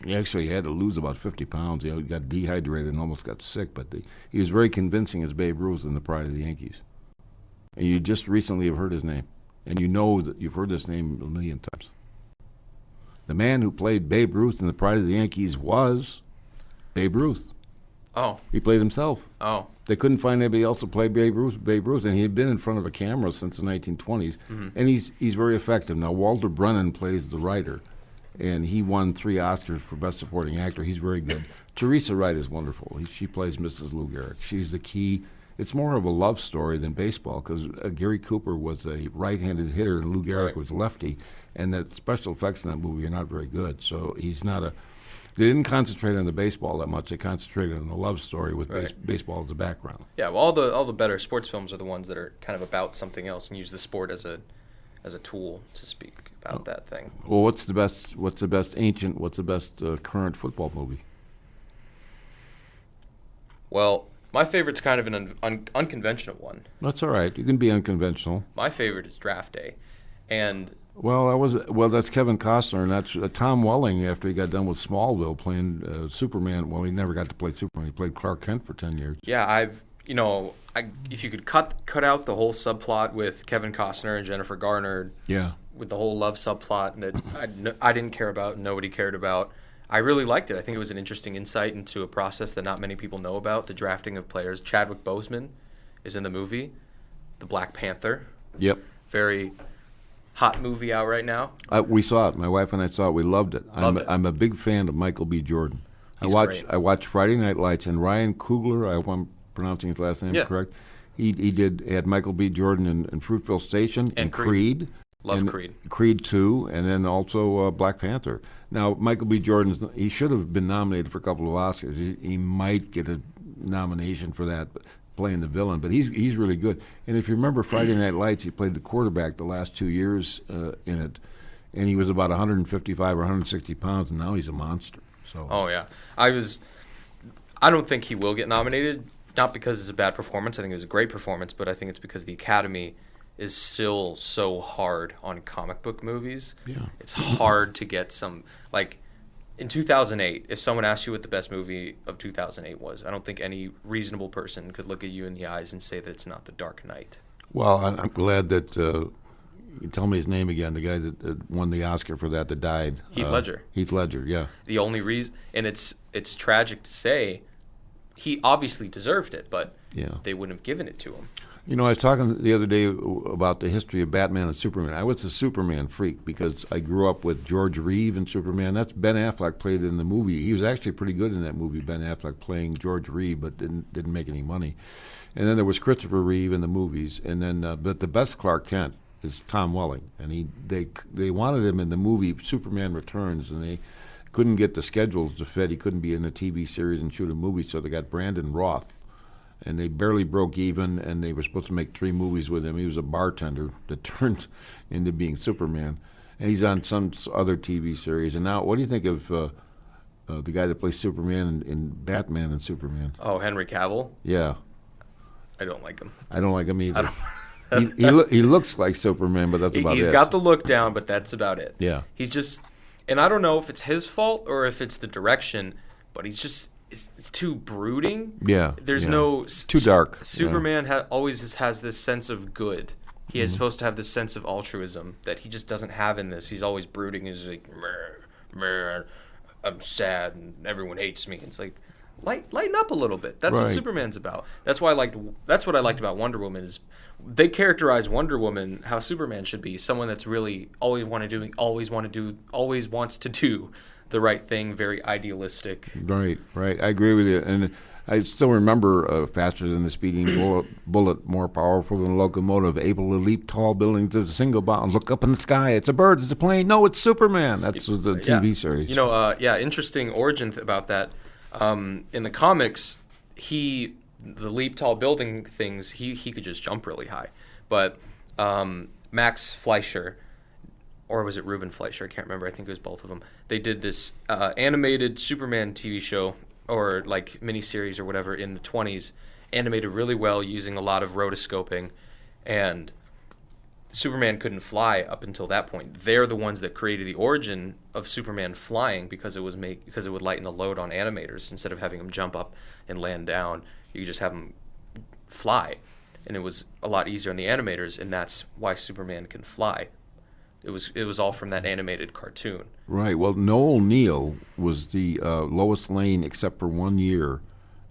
He actually had to lose about 50 pounds. He got dehydrated and almost got sick, but he was very convincing as Babe Ruth in the Pride of the Yankees. And you just recently have heard his name. And you know that you've heard this name a million times. The man who played Babe Ruth in the Pride of the Yankees was Babe Ruth. Oh. He played himself. Oh. They couldn't find anybody else to play Babe Ruth, and he had been in front of a camera since the 1920s, and he's very effective. Now, Walter Brennan plays the writer, and he won 3 Oscars for Best Supporting Actor. He's very good. Teresa Wright is wonderful. She plays Mrs. Lou Gehrig. She's the key. It's more of a love story than baseball, because Gary Cooper was a right-handed hitter, and Lou Gehrig was lefty, and the special effects in that movie are not very good, so he's not a... They didn't concentrate on the baseball that much. They concentrated on the love story with baseball as a background. Yeah, well, all the better sports films are the ones that are kind of about something else and use the sport as a tool to speak about that thing. Well, what's the best current football movie? Well, my favorite's kind of an unconventional one. That's all right. You can be unconventional. My favorite is Draft Day, and that's Kevin Costner, and that's Tom Welling after he got done with Smallville playing Superman. Well, he never got to play Superman. He played Clark Kent for 10 years. Yeah, if you could cut out the whole subplot with Kevin Costner and Jennifer Garner, with the whole love subplot that I didn't care about, nobody cared about, I really liked it. I think it was an interesting insight into a process that not many people know about, the drafting of players. Chadwick Boseman is in the movie, the Black Panther. Yep. Very hot movie out right now. We saw it. My wife and I saw it. We loved it. I'm a big fan of Michael B. Jordan. He's great. I watched Friday Night Lights, and Ryan Coogler, I hope I'm pronouncing his last name correct. He had Michael B. Jordan in Fruitville Station and Creed. Love Creed. Creed 2, and then also Black Panther. Now, Michael B. Jordan, he should have been nominated for a couple of Oscars. He might get a nomination for that, but playing the villain, but he's really good. And if you remember Friday Night Lights, he played the quarterback the last 2 years in it, and he was about 155 or 160 pounds, and now he's a monster. So. Oh yeah, I don't think he will get nominated, not because it's a bad performance. I think it was a great performance, but I think it's because the Academy is still so hard on comic book movies. Yeah, it's hard to get some in 2008, if someone asked you what the best movie of 2008 was, I don't think any reasonable person could look at you in the eyes and say that it's not The Dark Knight. Well, I'm glad that you tell me his name again, the guy that won the Oscar for that died. Heath Ledger. Heath Ledger, yeah. The only reason, and it's tragic to say, he obviously deserved it, but they wouldn't have given it to him. You know, I was talking the other day about the history of Batman and Superman. I was a Superman freak because I grew up with George Reeve and Superman. That's Ben Affleck played in the movie. He was actually pretty good in that movie, Ben Affleck playing George Reeve, but didn't make any money. And then there was Christopher Reeve in the movies. And then, but the best Clark Kent is Tom Welling, and they wanted him in the movie Superman Returns, and they couldn't get the schedules to fit. He couldn't be in a TV series and shoot a movie, so they got Brandon Roth. And they barely broke even, and they were supposed to make 3 movies with him. He was a bartender that turned into being Superman. And he's on some other TV series. And now, what do you think of the guy that plays Superman in Batman and Superman? Oh, Henry Cavill? Yeah. I don't like him. I don't like him either. He looks like Superman, but that's about it. He's got the look down, but that's about it. Yeah. He's just, and I don't know if it's his fault or if it's the direction, but he's just, it's too brooding. Yeah. There's no... It's too dark. Superman always has this sense of good. He is supposed to have this sense of altruism that he just doesn't have in this. He's always brooding. He's like, I'm sad and everyone hates me. It's like, lighten up a little bit. That's what Superman's about. That's what I liked about Wonder Woman is they characterize Wonder Woman how Superman should be. Someone that's really always wants to do the right thing, very idealistic. Right. I agree with you. And I still remember faster than the speeding bullet, more powerful than a locomotive, able to leap tall buildings as a single bound, look up in the sky. It's a bird, it's a plane. No, it's Superman. That's the TV series. Interesting origin about that. In the comics, the leap tall building things, he could just jump really high. But Max Fleischer or was it Ruben Fleischer? I can't remember. I think it was both of them. They did this animated Superman TV show or like miniseries or whatever in the 20s, animated really well using a lot of rotoscoping, and Superman couldn't fly up until that point. They're the ones that created the origin of Superman flying because it would lighten the load on animators. Instead of having him jump up and land down, you could just have him fly, and it was a lot easier on the animators, and that's why Superman can fly. It was all from that animated cartoon. Right. Well, Noel Neill was the Lois Lane, except for 1 year,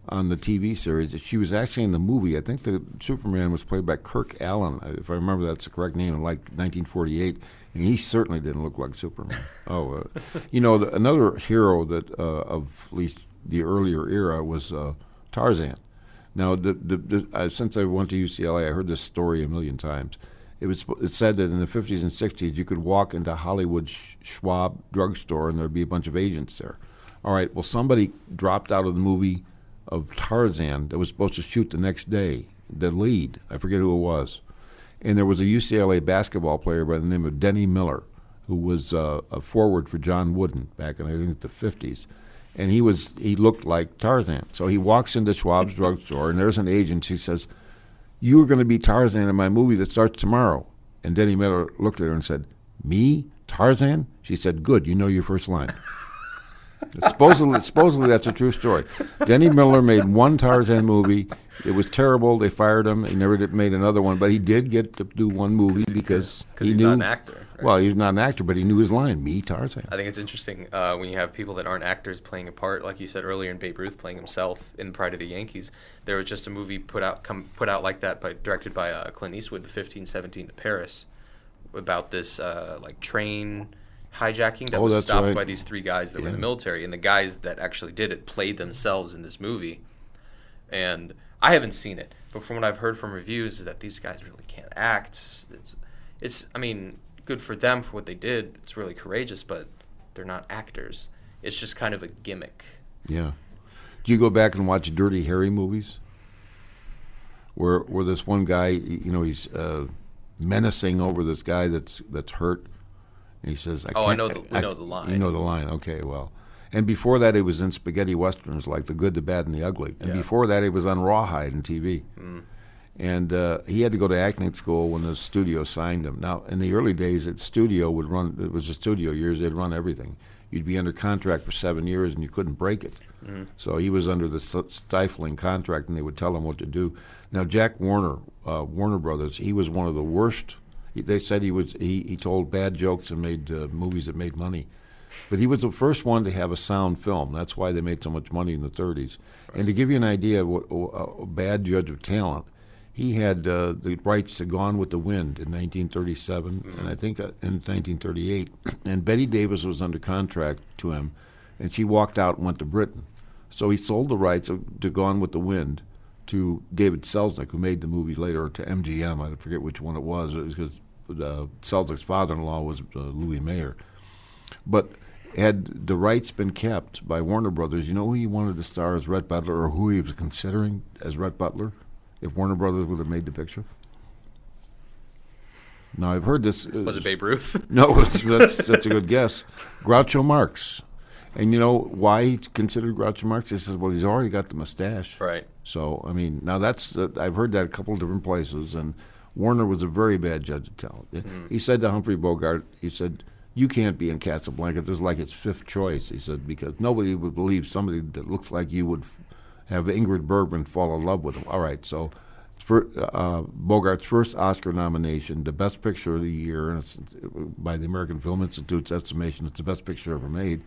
on the TV series. She was actually in the movie. I think the Superman was played by Kirk Allen, if I remember that's the correct name, in like 1948, and he certainly didn't look like Superman. Another hero that of at least the earlier era was Tarzan. Now, since I went to UCLA, I heard this story a million times. It said that in the 50s and 60s, you could walk into Hollywood Schwab drugstore and there'd be a bunch of agents there. All right, well, somebody dropped out of the movie of Tarzan that was supposed to shoot the next day, the lead. I forget who it was. And there was a UCLA basketball player by the name of Denny Miller, who was a forward for John Wooden back in, I think, the 50s. And he looked like Tarzan. So he walks into Schwab's drugstore, and there's an agent. He says, "You are going to be Tarzan in my movie that starts tomorrow." And Denny Miller looked at her and said, "Me? Tarzan?" She said, "Good, you know your first line." Supposedly that's a true story. Denny Miller made one Tarzan movie. It was terrible. They fired him. He never made another one, but he did get to do one movie because he's not an actor. Right? Well, he's not an actor, but he knew his line, "Me, Tarzan." I think it's interesting when you have people that aren't actors playing a part, like you said earlier, in Babe Ruth playing himself in Pride of the Yankees. There was just a movie put out like that, directed by Clint Eastwood, the 1517 to Paris, about this train hijacking that was stopped by these three guys that were in the military, and the guys that actually did it played themselves in this movie. And I haven't seen it, but from what I've heard from reviews is that these guys really can't act. It's good for them for what they did. It's really courageous, but they're not actors. It's just kind of a gimmick. Yeah. Do you go back and watch Dirty Harry movies? Where this one guy, he's menacing over this guy that's hurt. And he says, I know the line. You know the line. Okay, well. And before that, it was in spaghetti westerns like The Good, the Bad, and the Ugly. And before that, it was on Rawhide and TV. Mm. And he had to go to acting school when the studio signed him. Now, in the early days, it was the studio years, they'd run everything. You'd be under contract for 7 years, and you couldn't break it. Mm. So he was under the stifling contract, and they would tell him what to do. Now, Jack Warner, Warner Brothers, he was one of the worst. They said he told bad jokes and made movies that made money. But he was the first one to have a sound film. That's why they made so much money in the 30s. Right. And to give you an idea of what a bad judge of talent, he had the rights to Gone with the Wind in 1937, and I think in 1938. And Bette Davis was under contract to him, and she walked out and went to Britain. So he sold the rights to Gone with the Wind to David Selznick, who made the movie later, to MGM. I forget which one it was. It was because Selznick's father-in-law was Louis Mayer. But had the rights been kept by Warner Brothers, you know who he wanted to star as Rhett Butler, or who he was considering as Rhett Butler, if Warner Brothers would have made the picture? Now, I've heard this. Was it Babe Ruth? No, that's a good guess. Groucho Marx. And you know why he considered Groucho Marx? He says, well, he's already got the mustache. Right. So, I mean, now I've heard that a couple of different places, and Warner was a very bad judge of talent. Mm-hmm. He said to Humphrey Bogart, he said, "You can't be in Casablanca. This is like its fifth choice," he said, because nobody would believe somebody that looks like you would have Ingrid Bergman fall in love with him. All right, so for Bogart's first Oscar nomination, the Best Picture of the year, and it's, by the American Film Institute's estimation, it's the best picture ever made.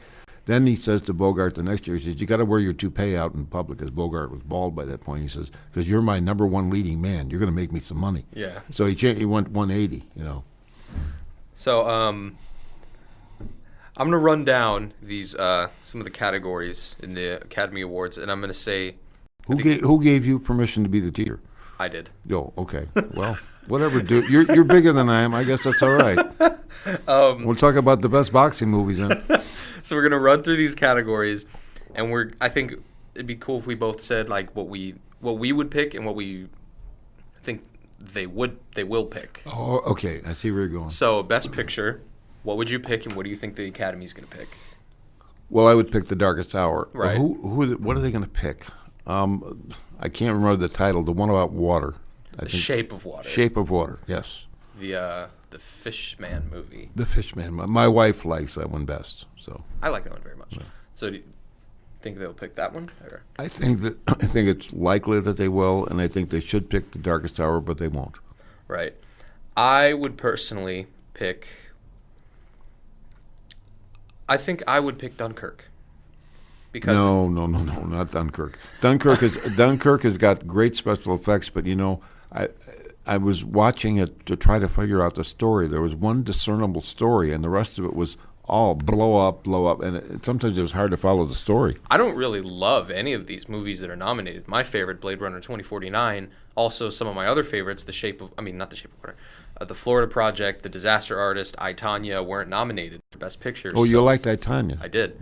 Then he says to Bogart the next year, he says, "You got to wear your toupee out in public," because Bogart was bald by that point. He says, "Because you're my number one leading man. You're going to make me some money." Yeah. So he went 180, So I'm going to run down these some of the categories in the Academy Awards, and I'm going to say... Who gave you permission to be the teacher? I did. Oh, okay. Well, whatever, dude. You're bigger than I am. I guess that's all right. We'll talk about the best boxing movies then. So we're gonna run through these categories, and I think it'd be cool if we both said like what we would pick and what we think they will pick. Oh, okay. I see where you're going. So Best Picture, What would you pick, and what do you think the Academy's going to pick? Well, I would pick The Darkest Hour. Right. What are they going to pick? I can't remember the title. The one about water. The Shape of Water. Shape of Water. Yes. The Fishman movie. The Fishman. My wife likes that one best. So I like that one very much. Yeah. So do you think they'll pick that one? Or? I think it's likely that they will, and I think they should pick The Darkest Hour, but they won't. Right. I would personally pick. I think I would pick Dunkirk. Because no, not Dunkirk. Dunkirk has got great special effects, but I was watching it to try to figure out the story. There was one discernible story, and the rest of it was all blow up, and sometimes it was hard to follow the story. I don't really love any of these movies that are nominated. My favorite, Blade Runner 2049. Also, some of my other favorites, not The Shape of Water. The Florida Project, The Disaster Artist, I, Tonya weren't nominated for Best Picture. Oh, you liked I, Tonya? I did.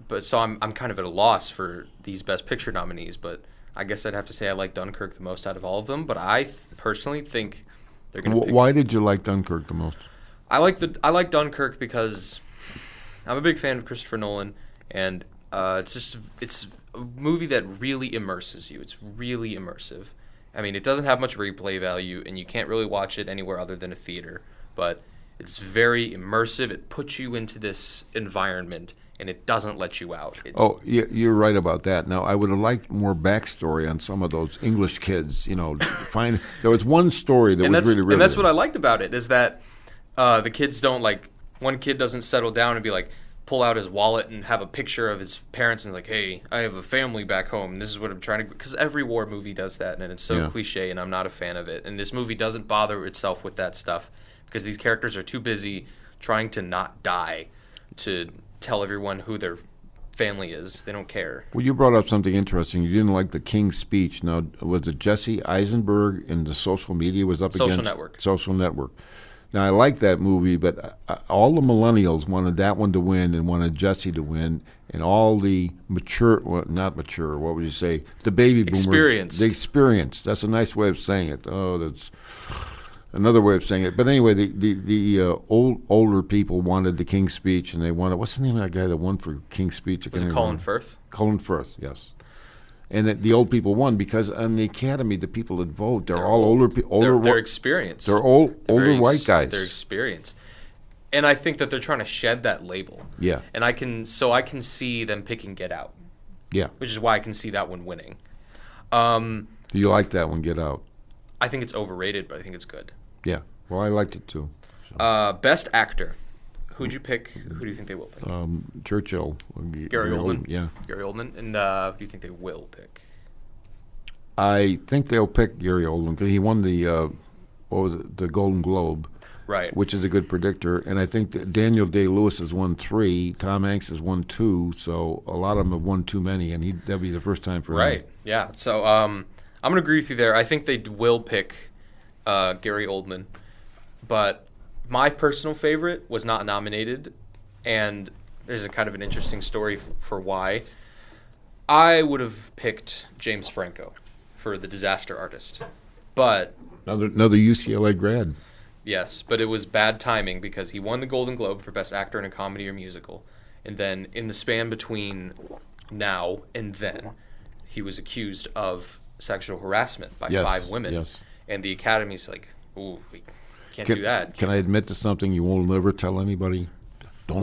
But so I'm kind of at a loss for these Best Picture nominees, but I guess I'd have to say I like Dunkirk the most out of all of them, but I personally think they're going to pick. Why did you like Dunkirk the most? I like Dunkirk because I'm a big fan of Christopher Nolan, and it's a movie that really immerses you. It's really immersive. I mean, it doesn't have much replay value, and you can't really watch it anywhere other than a theater, but it's very immersive. It puts you into this environment, and it doesn't let you out. You're right about that. Now, I would have liked more backstory on some of those English kids. There was one story that was really and that's what I liked about it, is that the kids don't, one kid doesn't settle down and be like, pull out his wallet and have a picture of his parents and like, hey, I have a family back home, and this is what I'm trying to... Because every war movie does that, and it's so cliche, and I'm not a fan of it. And this movie doesn't bother itself with that stuff because these characters are too busy trying to not die to tell everyone who their family is. They don't care. Well, you brought up something interesting. You didn't like the King's Speech. Now, was it Jesse Eisenberg in the social media was up against? Social Network. Now, I like that movie, but all the millennials wanted that one to win and wanted Jesse to win, and all the not mature, what would you say? The baby boomers. The experience. That's a nice way of saying it. Oh, that's another way of saying it. But anyway, the older people wanted the King's Speech, and they wanted, what's the name of that guy that won for King's Speech? Was it Colin Firth? Colin Firth, yes. And the old people won because on the Academy, the people that vote, they're all older. They're experienced. They're older white guys. They're experienced, and I think that they're trying to shed that label. Yeah. And I can see them picking Get Out. Yeah. Which is why I can see that one winning. Do you like that one, Get Out? I think it's overrated, but I think it's good. Yeah. Well, I liked it too. So. Best actor. Who'd you pick? Who do you think they will pick? Churchill. Gary Oldman? Yeah. Gary Oldman. And who do you think they will pick? I think they'll pick Gary Oldman because he won the, the Golden Globe. Right. Which is a good predictor. And I think that Daniel Day-Lewis has won 3. Tom Hanks has won 2. So a lot of them have won too many, and that'll be the first time for him. Right. Yeah. So I'm going to agree with you there. I think they will pick Gary Oldman. But my personal favorite was not nominated, and there's a kind of an interesting story for why. I would have picked James Franco for The Disaster Artist, but another UCLA grad. Yes, but it was bad timing because he won the Golden Globe for Best Actor in a Comedy or Musical, and then in the span between now and then, he was accused of sexual harassment by 5 women, and the Academy's like, ooh, we can't do that. Can I admit to something you won't never tell anybody? Don't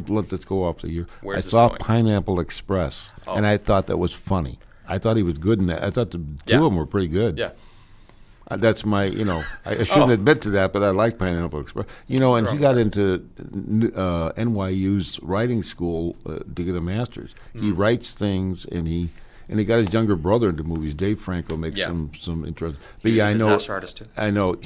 let this go off the year. I saw Pineapple Express, and I thought that was funny. I thought he was good in that. I thought the two of them were pretty good. Yeah. That's my, I shouldn't admit to that, but I like Pineapple Express. And he got into NYU's writing school to get a master's. He writes things, and he got his younger brother into movies. Dave Franco makes some interesting. But He's I know. Disaster Artist too. I know.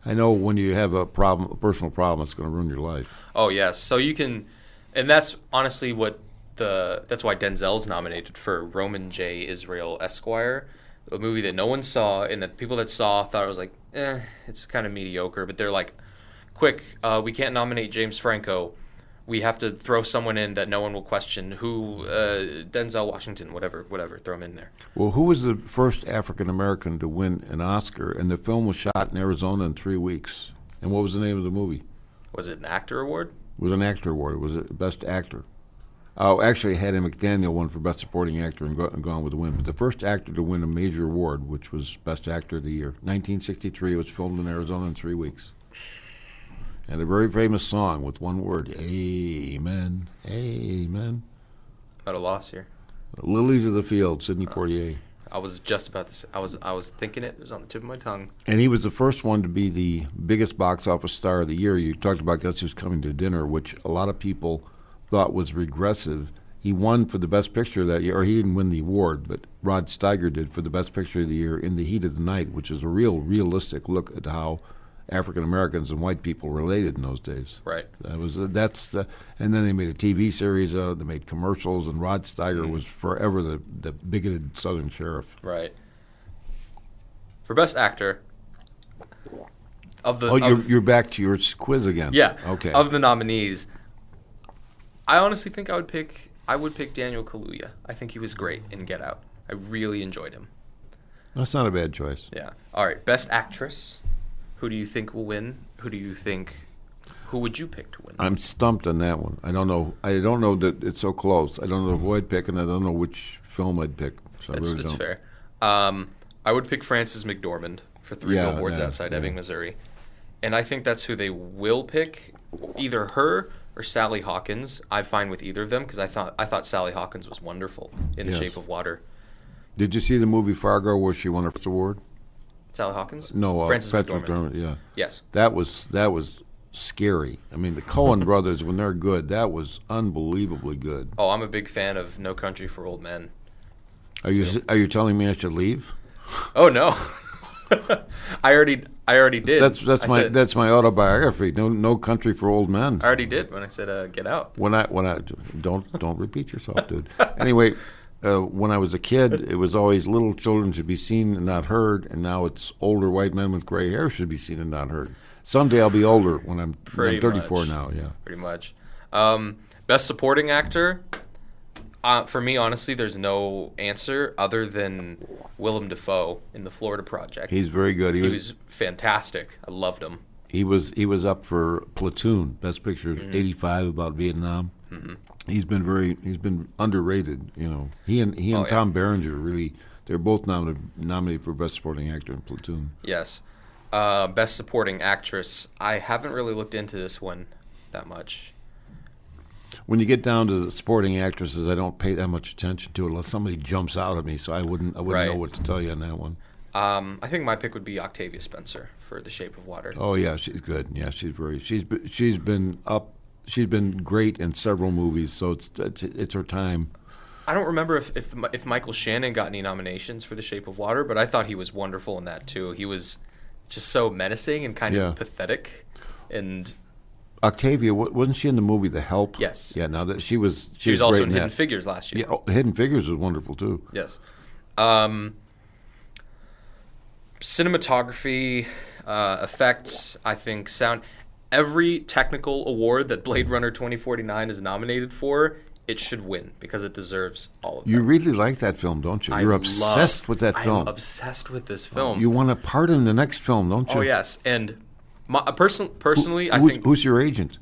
I know when you have a personal problem, it's going to ruin your life. Oh yes, so you can, and that's honestly that's why Denzel's nominated for Roman J. Israel Esquire, a movie that no one saw, and that people that saw thought it was like, it's kind of mediocre. But they're like, quick, we can't nominate James Franco. We have to throw someone in that no one will question. Who, Denzel Washington, whatever, throw him in there. Well, who was the first African American to win an Oscar? And the film was shot in Arizona in 3 weeks. And what was the name of the movie? Was it an actor award? It was an actor award. It was Best Actor. Oh, actually, Hattie McDaniel won for Best Supporting Actor and Gone with the Wind. But the first actor to win a major award, which was Best Actor of the Year, 1963, it was filmed in Arizona in 3 weeks. And a very famous song with one word, Amen, Amen. At a loss here. Lilies of the Field, Sidney Poitier. I was just about to say, I was thinking it. It was on the tip of my tongue. And he was the first one to be the biggest box office star of the year. You talked about Guess Who's Coming to Dinner, which a lot of people thought was regressive. He won for the Best Picture that year, or he didn't win the award, but Rod Steiger did for the Best Picture of the Year in the Heat of the Night, which is a realistic look at how African Americans and white people related in those days. Right. And then they made a TV series out of it. They made commercials, and Rod Steiger was forever the bigoted Southern sheriff. Right. For Best Actor, you're back to your quiz again. Yeah. Okay. Of the nominees, I honestly think I would pick Daniel Kaluuya. I think he was great in Get Out. I really enjoyed him. That's not a bad choice. Yeah. All right. Best Actress. Who do you think will win? Who would you pick to win? I'm stumped on that one. I don't know that it's so close. I don't know who I'd pick, and I don't know which film I'd pick. So I really don't. Fair. I would pick Frances McDormand for Three Billboards Outside Ebbing, Missouri. And I think that's who they will pick, either her or Sally Hawkins. I'm fine with either of them because I thought Sally Hawkins was wonderful in The Shape of Water. Did you see the movie Fargo where she won her first award? Sally Hawkins? No, Frances McDormand. Yeah. Yes. That was scary. I mean, the Coen brothers, when they're good, that was unbelievably good. Oh, I'm a big fan of No Country for Old Men. Are you telling me I should leave? Oh no. I already did. That's my autobiography. No Country for Old Men. I already did when I said Get Out. When I don't repeat yourself, dude. Anyway, when I was a kid, it was always little children should be seen and not heard, and now it's older white men with gray hair should be seen and not heard. Someday I'll be older when I'm 34 now. Yeah, pretty much. Best Supporting Actor. For me, honestly, there's no answer other than Willem Dafoe in The Florida Project. He's very good. He was fantastic. I loved him. He was up for Platoon, Best Picture, '85 about Vietnam. Mm-hmm. He's been underrated. You know, he and Tom Berenger really. They're both nominated for Best Supporting Actor in Platoon. Yes. Best Supporting Actress. I haven't really looked into this one that much. When you get down to the supporting actresses, I don't pay that much attention to it unless somebody jumps out at me. So I wouldn't know what to tell you on that one. I think my pick would be Octavia Spencer for The Shape of Water. Oh yeah, she's good. Yeah, she's been great in several movies. So it's her time. I don't remember if Michael Shannon got any nominations for The Shape of Water, but I thought he was wonderful in that too. He was just so menacing and kind of pathetic, and. Octavia, wasn't she in the movie The Help? Yes. Yeah, now that she was also great in Hidden Figures last year. Yeah, Hidden Figures was wonderful too. Yes. Cinematography, effects, I think sound. Every technical award that Blade Runner 2049 is nominated for, it should win because it deserves all of them. You really like that film, don't you? You're obsessed with that film. I'm obsessed with this film. You want a part in the next film, don't you? Oh, yes. And personally, I think... Who's your agent?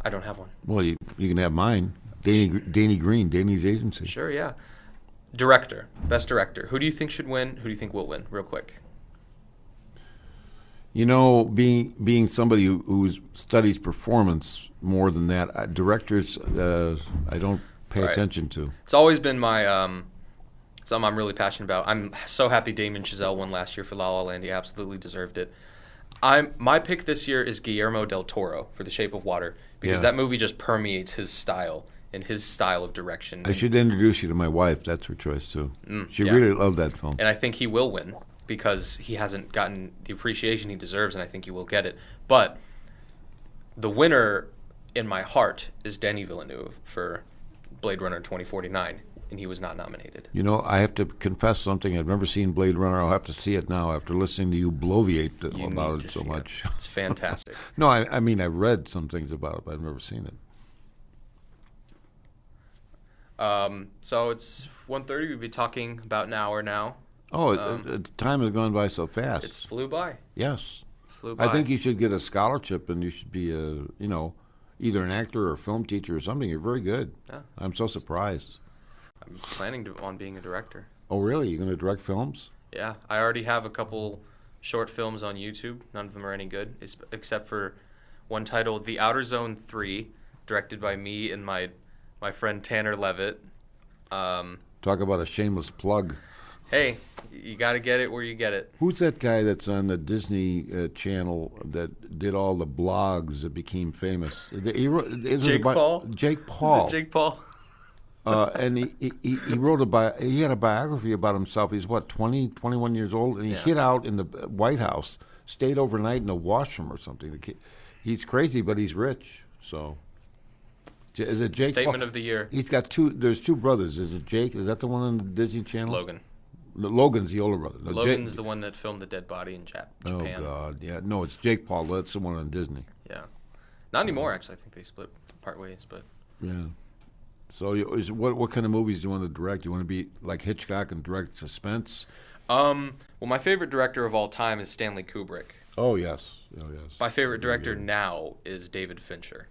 I don't have one. Well, you can have mine. Danny Green, Danny's agency. Sure, yeah. Director. Best director. Who do you think should win? Who do you think will win? Real quick. You know, being somebody who studies performance more than that, directors I don't pay attention to. It's always been my something I'm really passionate about. I'm so happy Damien Chazelle won last year for La La Land. He absolutely deserved it. My pick this year is Guillermo del Toro for The Shape of Water because that movie just permeates his style and his style of direction. I should introduce you to my wife. That's her choice too. She really loved that film. And I think he will win because he hasn't gotten the appreciation he deserves, and I think he will get it. But the winner in my heart is Denis Villeneuve for Blade Runner 2049, and he was not nominated. You know, I have to confess something. I've never seen Blade Runner. I'll have to see it now after listening to you bloviate about it so much. It's fantastic. No, I mean, I've read some things about it, but I've never seen it. So it's 1:30. We'll be talking about an hour now. Oh, time has gone by so fast. It's flew by. Yes. flew by. I think you should get a scholarship, and you should be either an actor or a film teacher or something. You're very good. Yeah. I'm so surprised. I'm planning on being a director. Oh, really? You're going to direct films? Yeah, I already have a couple short films on YouTube. None of them are any good, except for one titled The Outer Zone 3, directed by me and my friend Tanner Leavitt. Talk about a shameless plug. Hey, you got to get it where you get it. Who's that guy that's on the Disney Channel that did all the blogs that became famous? Jake Paul? Jake Paul. Is it Jake Paul? And he wrote he had a biography about himself. He's 21 years old, and he hid out in the White House, stayed overnight in a washroom or something. He's crazy, but he's rich. So, is it Jake? Statement Paul? of the year. He's got two. There's two brothers. Is it Jake? Is that the one on the Disney Channel? Logan. Logan's the older brother. No, Logan's the one that filmed the dead body in Japan. Oh God, yeah. No, it's Jake Paul. That's the one on Disney. Yeah, not anymore. Actually, I think they split part ways. But yeah. So, what kind of movies do you want to direct? Do you want to be like Hitchcock and direct suspense? Well, my favorite director of all time is Stanley Kubrick. Oh yes. My favorite director now is David Fincher.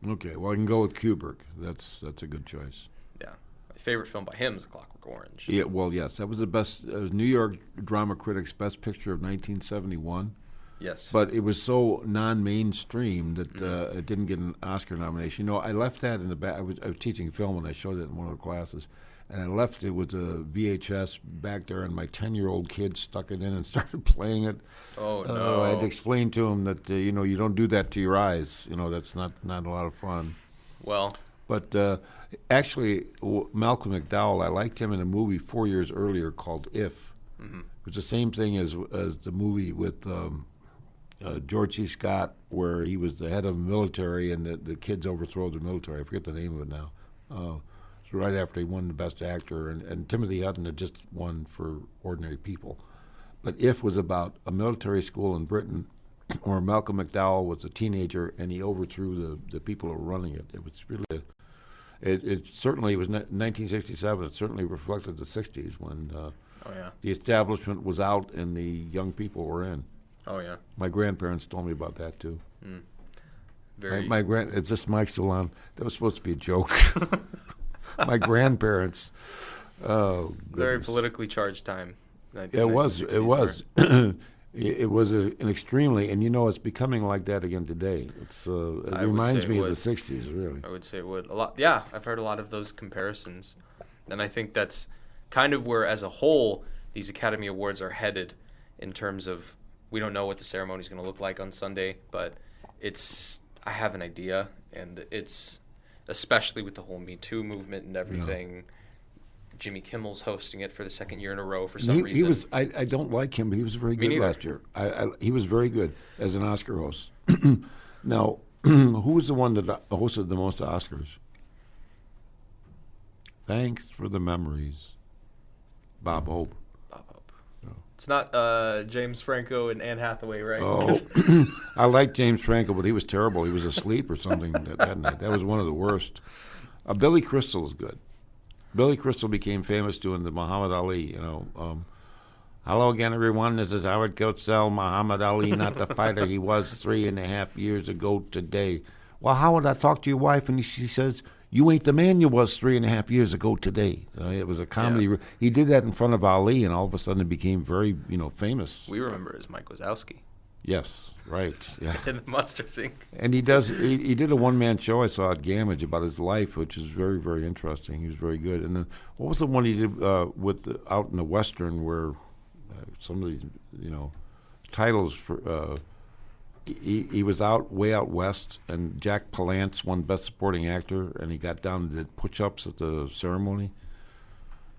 Okay, well I can go with Kubrick. That's a good choice. Yeah, my favorite film by him is A Clockwork Orange. Yeah, well yes, that was the best. It was New York Drama Critics Best Picture of 1971. Yes, but it was so non-mainstream that it didn't get an Oscar nomination. I left that in the back. I was teaching film and I showed it in one of the classes, and I left it with a VHS back there, and my 10-year-old kid stuck it in and started playing it. Oh no! I had to explain to him that you don't do that to your eyes. That's not a lot of fun. Well, but actually, Malcolm McDowell, I liked him in a movie 4 years earlier called If. Mm-hmm. It was the same thing as the movie with. George C. Scott, where he was the head of the military and the kids overthrow the military. I forget the name of it now. It's right after he won the Best Actor, and Timothy Hutton had just won for Ordinary People. But If was about a military school in Britain where Malcolm McDowell was a teenager and he overthrew the people who were running it. It was really, it certainly was 1967. It certainly reflected the 60s when the establishment was out and the young people were in. Oh yeah. My grandparents told me about that too. Very. Is this mic still on? That was supposed to be a joke. My grandparents. Oh, goodness. Very politically charged time. It was. It was. It was an extremely, and it's becoming like that again today. It reminds me of the '60s, really. I would say it would a lot. Yeah, I've heard a lot of those comparisons, and I think that's kind of where, as a whole, these Academy Awards are headed in terms of. We don't know what the ceremony is going to look like on Sunday, but I have an idea, and it's especially with the whole Me Too movement and everything. Yeah. Jimmy Kimmel's hosting it for the second year in a row for some reason. He was. I don't like him, but he was very good last year. He was very good as an Oscar host. Now, who was the one that hosted the most Oscars? Thanks for the memories, Bob Hope. It's not James Franco and Anne Hathaway, right? Oh, I like James Franco, but he was terrible. He was asleep or something that night. That was one of the worst. Billy Crystal is good. Billy Crystal became famous doing the Muhammad Ali. Hello again, everyone. This is Howard Cosell. Muhammad Ali, not the fighter he was 3.5 years ago today. Well, Howard, I talked to your wife, and she says, you ain't the man you was 3.5 years ago today. It was a comedy. Yeah. He did that in front of Ali, and all of a sudden it became very, famous. We remember as Mike Wazowski. Yes, right. Yeah. In the Monster Inc. And he did a one-man show I saw at Gamage about his life, which is very, very interesting. He was very good. And then what was the one he did out in the Western where some of these, titles for... He was way out west, and Jack Palance won Best Supporting Actor, and he got down and did push-ups at the ceremony.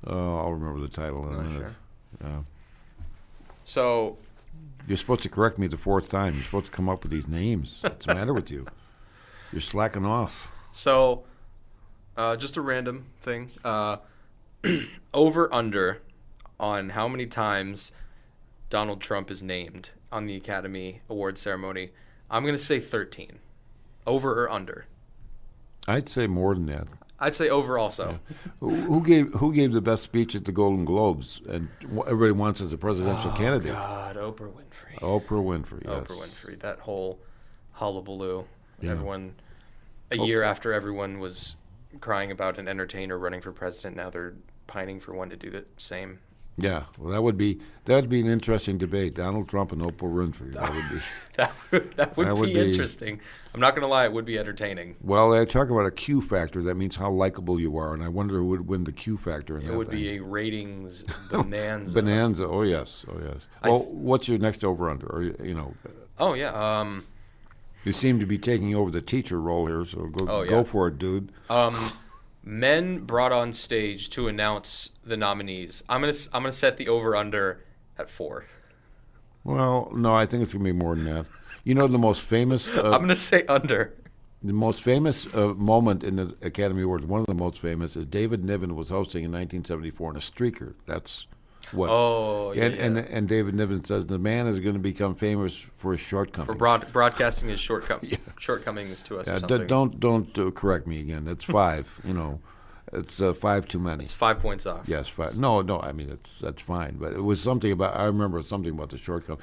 I'll remember the title in a minute. Sure. Yeah. So... You're supposed to correct me the fourth time. You're supposed to come up with these names. What's the matter with you? You're slacking off. So, just a random thing. Over, under on how many times Donald Trump is named on the Academy Award ceremony. I'm going to say 13. Over or under? I'd say more than that. I'd say overall so. Who gave the best speech at the Golden Globes? And everybody wants as a presidential candidate. God, Oprah Winfrey. Oprah Winfrey. Yes. Oprah Winfrey. That whole hullabaloo. Yeah. Everyone, a year after everyone was crying about an entertainer running for president, now they're pining for one to do the same. Yeah, well, that would be an interesting debate. Donald Trump and Oprah Winfrey. That would be that would be interesting. I'm not going to lie, it would be entertaining. Well, they talk about a Q factor. That means how likable you are, and I wonder who would win the Q factor. In it that would thing. be a ratings bonanza. Bonanza. Oh yes. Well, what's your next over under? Or Oh yeah. You seem to be taking over the teacher role here, so go for it, dude. Men brought on stage to announce the nominees. I'm gonna set the over under at 4. Well, no, I think it's gonna be more than that. You know the most famous. I'm gonna say under. The most famous moment in the Academy Awards, one of the most famous, is David Niven was hosting in 1974 in a streaker. That's what. Oh, yeah. And David Niven says the man is going to become famous for his shortcomings. For broadcasting his shortcomings to us. Or something. Don't correct me again. That's 5. It's 5 too many. It's 5 points off. Yes, 5. No. I mean that's fine. But it was something about. I remember something about the shortcoming.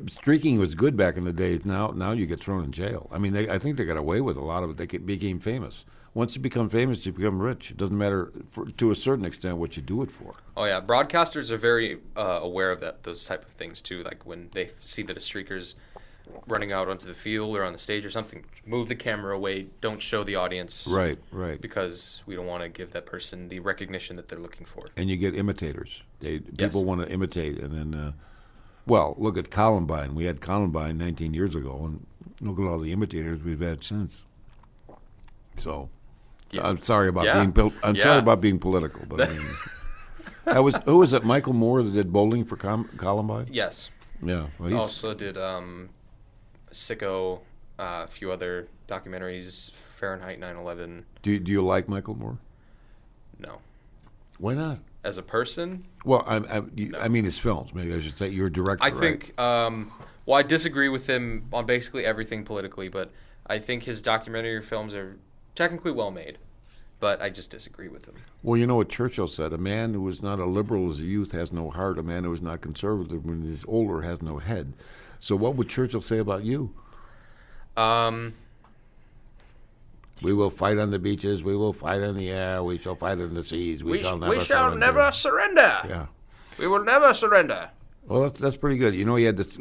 Streaking was good back in the days. Now you get thrown in jail. I mean, I think they got away with a lot of it. They became famous. Once you become famous, you become rich. It doesn't matter to a certain extent what you do it for. Oh yeah, broadcasters are very aware of those type of things too. Like when they see that a streaker's running out onto the field or on the stage or something, move the camera away. Don't show the audience. Right. Because we don't want to give that person the recognition that they're looking for. And you get imitators. People want to imitate, and then, look at Columbine. We had Columbine 19 years ago, and look at all the imitators we've had since. So. Yeah. I'm sorry about sorry about being political, but I mean, who was it? Michael Moore that did Bowling for Columbine? Yes. Yeah. Well, also did Sicko, a few other documentaries, Fahrenheit 9/11. Do you like Michael Moore? No. Why not? As a person? Well, I mean his films. Maybe I should say you're a director. I think. I disagree with him on basically everything politically, but I think his documentary films are technically well made, but I just disagree with him. Well, you know what Churchill said: a man who is not a liberal as a youth has no heart. A man who is not conservative when he's older has no head. So, what would Churchill say about you? We will fight on the beaches. We will fight in the air. We shall fight in the seas. We shall never surrender. Yeah, we will never surrender. Well, that's pretty good. You know, he had this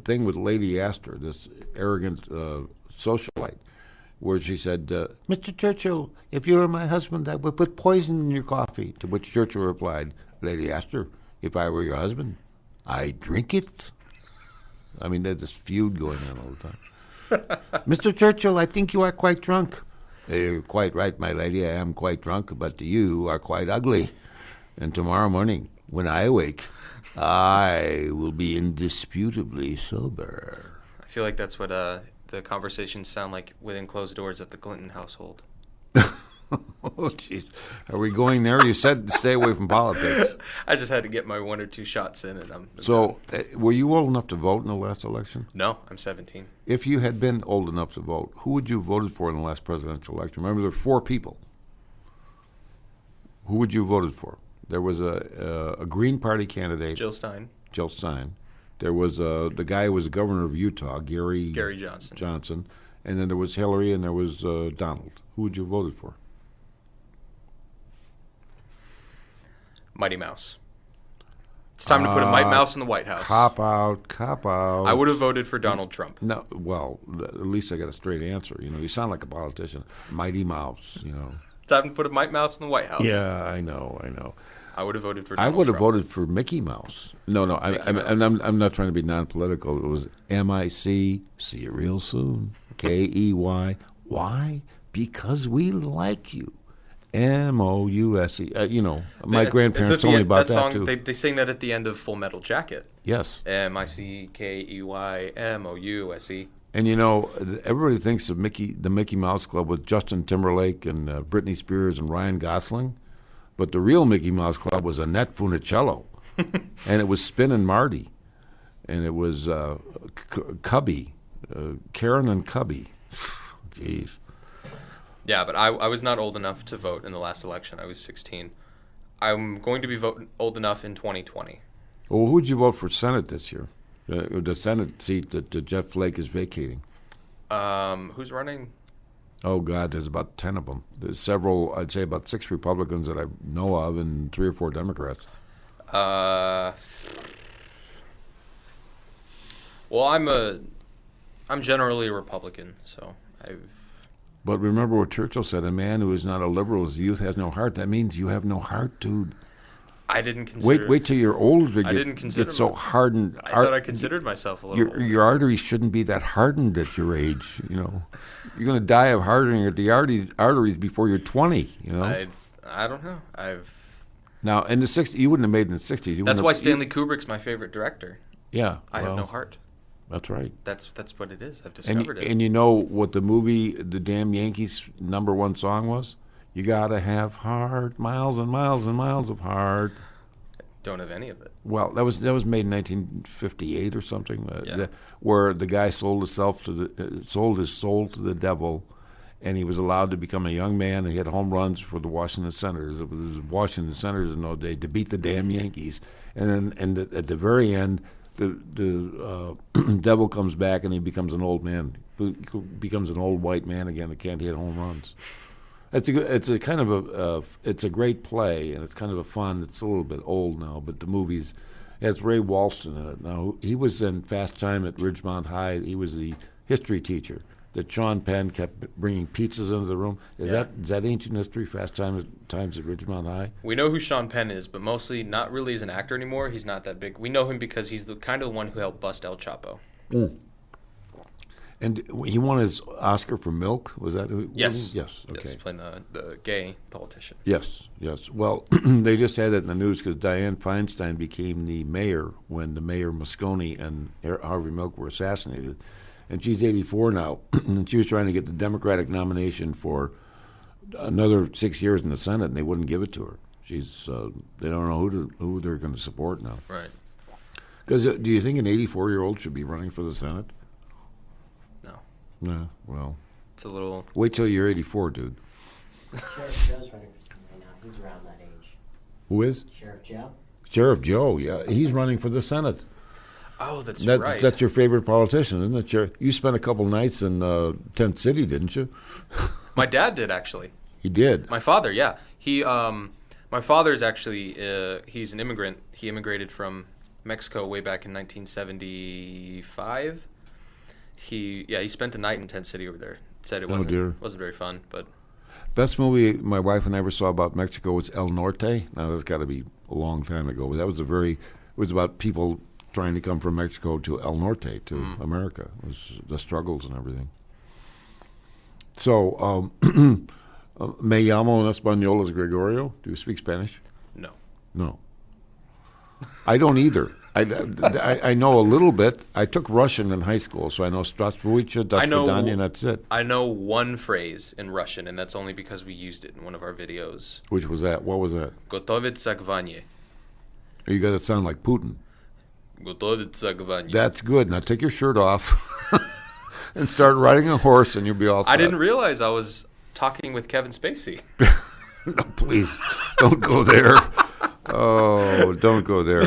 thing with Lady Astor, this arrogant socialite, where she said, Mr. Churchill, if you were my husband, I would put poison in your coffee. To which Churchill replied, Lady Astor, if I were your husband, I'd drink it. I mean, there's this feud going on all the time. Mr. Churchill, I think you are quite drunk. You're quite right, my lady. I am quite drunk, but you are quite ugly. And tomorrow morning, when I awake, I will be indisputably sober. I feel like that's what the conversations sound like within closed doors at the Clinton household. Oh, jeez. Are we going there? You said stay away from politics. I just had to get my 1 or 2 shots in, and I'm So, were you old enough to vote in the last election? No, I'm 17. If you had been old enough to vote, who would you have voted for in the last presidential election? Remember, there were 4 people. Who would you have voted for? There was a Green Party candidate. Jill Stein. There was the guy who was the governor of Utah, Gary Johnson. And then there was Hillary, and there was Donald. Who would you have voted for? Mighty Mouse. It's time to put a Mighty Mouse in the White House. Cop out. I would have voted for Donald Trump. No, well, at least I got a straight answer. You know, you sound like a politician. Mighty Mouse, you know. Time to put a Mighty Mouse in the White House. Yeah, I know. I would have voted for Donald Trump. I would have voted for Mickey Mouse. No, I'm not trying to be non-political. It was M-I-C, see you real soon, K-E-Y. Why? Because we like you. M-O-U-S-E. My grandparents told me about that, too. They sing that at the end of Full Metal Jacket. Yes. M-I-C-K-E-Y, M-O-U-S-E. And, everybody thinks of the Mickey Mouse Club with Justin Timberlake and Britney Spears and Ryan Gosling. But the real Mickey Mouse Club was Annette Funicello. And it was Spin and Marty. And it was Cubby, Karen and Cubby. Jeez. Yeah, but I was not old enough to vote in the last election. I was 16. I'm going to be old enough in 2020. Well, who would you vote for Senate this year? The Senate seat that Jeff Flake is vacating. Who's running? Oh, God, there's about 10 of them. There's several, I'd say about 6 Republicans that I know of and 3 or 4 Democrats. Well, I'm generally a Republican, so But remember what Churchill said, a man who is not a liberal as youth has no heart. That means you have no heart, dude. I didn't consider... Wait till you're older to get so hardened. I thought I considered myself a little older. Your arteries shouldn't be that hardened at your age, you know. You're going to die of hardening at the arteries before you're 20, you know. I don't know. Now, in the 60s, you wouldn't have made it in the 60s. That's why Stanley Kubrick's my favorite director. Yeah. I have no heart. That's right. That's what it is. I've discovered it. And you know what the movie, the damn Yankees' #1 song was? You gotta have heart, miles and miles and miles of heart. Don't have any of it. Well, that was made in 1958 or something, Yeah. where the guy sold his soul to the devil, and he was allowed to become a young man. And he had home runs for the Washington Senators. It was Washington Senators in those days to beat the damn Yankees. And then at the very end, the devil comes back and he becomes an old man. He becomes an old white man again that can't hit home runs. It's a kind of it's a great play, and it's kind of a fun. It's a little bit old now, but the movie's it has Ray Walston in it. Now he was in Fast Time at Ridgemont High. He was the history teacher that Sean Penn kept bringing pizzas into the room. Is that ancient history? Fast Times at Ridgemont High. We know who Sean Penn is, but mostly not really as an actor anymore. He's not that big. We know him because he's the kind of the one who helped bust El Chapo. Mm. And he won his Oscar for Milk. Was that who? Yes. Yes. Okay. Yes, playing the gay politician. Yes. Well, they just had it in the news because Dianne Feinstein became the mayor when the mayor Moscone and Harvey Milk were assassinated, and she's 84 now, and she was trying to get the Democratic nomination for another 6 years in the Senate, and they wouldn't give it to her. They don't know who they're going to support now. Right. Because do you think an 84-year-old should be running for the Senate? No, well, it's a little. Wait till you're 84, dude. Sheriff Joe's running for something right now. He's around that age. Who is? Sheriff Joe. Sheriff Joe, yeah. He's running for the Senate. Oh, that's right. That's your favorite politician, isn't it? You spent a couple nights in Tent City, didn't you? My dad did, actually. He did? My father, yeah. My father's actually, he's an immigrant. He immigrated from Mexico way back in 1975. He spent a night in Tent City over there. Said it wasn't very fun, but best movie my wife and I ever saw about Mexico was El Norte. Now that's got to be a long time ago, but that was it was about people trying to come from Mexico to El Norte to America. It was the struggles and everything. So, me llamo en español es Gregorio. Do you speak Spanish? No. I don't either. I know a little bit. I took Russian in high school, so I know Здравствуйте, До свидания, and that's it. I know one phrase in Russian, and that's only because we used it in one of our videos. Which was that? What was that? Готовиться к войне. You got to sound like Putin. Готовиться к войне. That's good. Now take your shirt off and start riding a horse, and you'll be all set. I didn't realize I was talking with Kevin Spacey. No, please, don't go there. Oh, don't go there.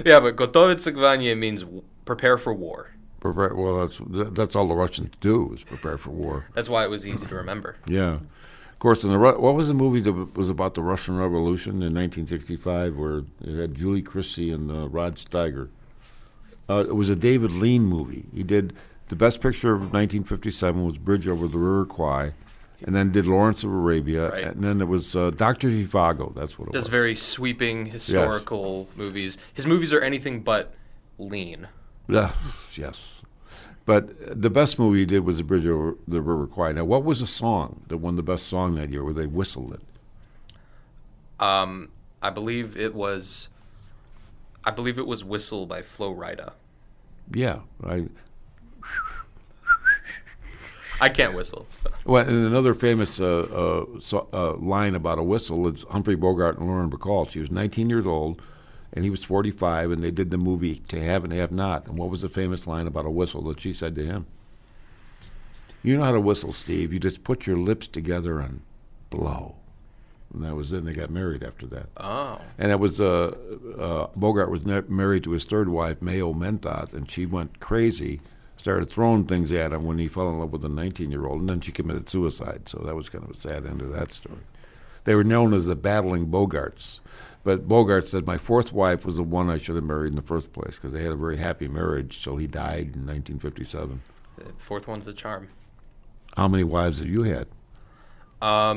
Yeah, but готовиться к войне means prepare for war. Well, that's all the Russians do is prepare for war. That's why it was easy to remember. Yeah. Of course, what was the movie that was about the Russian Revolution in 1965 where it had Julie Christie and Rod Steiger? It was a David Lean movie. He did the best picture of 1957 was Bridge Over the River Kwai. And then did Lawrence of Arabia, right. And then it was Dr. Zhivago. That's what it was. Does very sweeping historical movies. His movies are anything but lean. Yes. But the best movie he did was The Bridge Over the River Kwai. Now, what was the song that won the best song that year where they whistled it? I believe it was Whistle by Flo Rida. Yeah. I can't whistle. Well, and another famous line about a whistle is Humphrey Bogart and Lauren Bacall. She was 19 years old, and he was 45, and they did the movie To Have and Have Not. And what was the famous line about a whistle that she said to him? You know how to whistle, Steve. You just put your lips together and blow. And that was then they got married after that. Oh. And it was Bogart was married to his third wife, Mayo Mentat, and she went crazy, started throwing things at him when he fell in love with a 19-year-old, and then she committed suicide. So that was kind of a sad end of that story. They were known as the Battling Bogarts. But Bogart said, my fourth wife was the one I should have married in the first place because they had a very happy marriage, so he died in 1957. The fourth one's the charm. How many wives have you had? How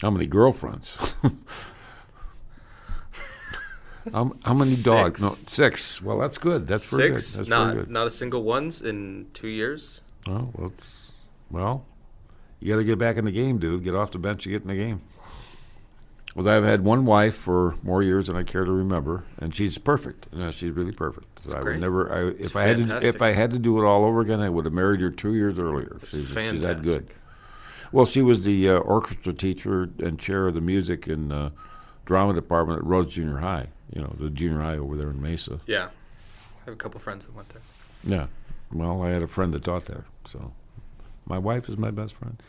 many girlfriends? how many dogs? 6. No, 6. Well, that's good. That's very good. 6. That's very good. Not a single one's in 2 years. Oh, well, you got to get back in the game, dude. Get off the bench and get in the game. Well, I've had one wife for more years than I care to remember, and she's perfect. She's really perfect. That's I great. would never. If fantastic. I had to do it all over again, I would have married her 2 years earlier. She's that good. Fantastic. Well, she was the orchestra teacher and chair of the music and drama department at Rhodes Junior High. You know, the junior high over there in Mesa. Yeah. I have a couple friends that went there. Yeah. Well, I had a friend that taught there. So my wife is my best friend.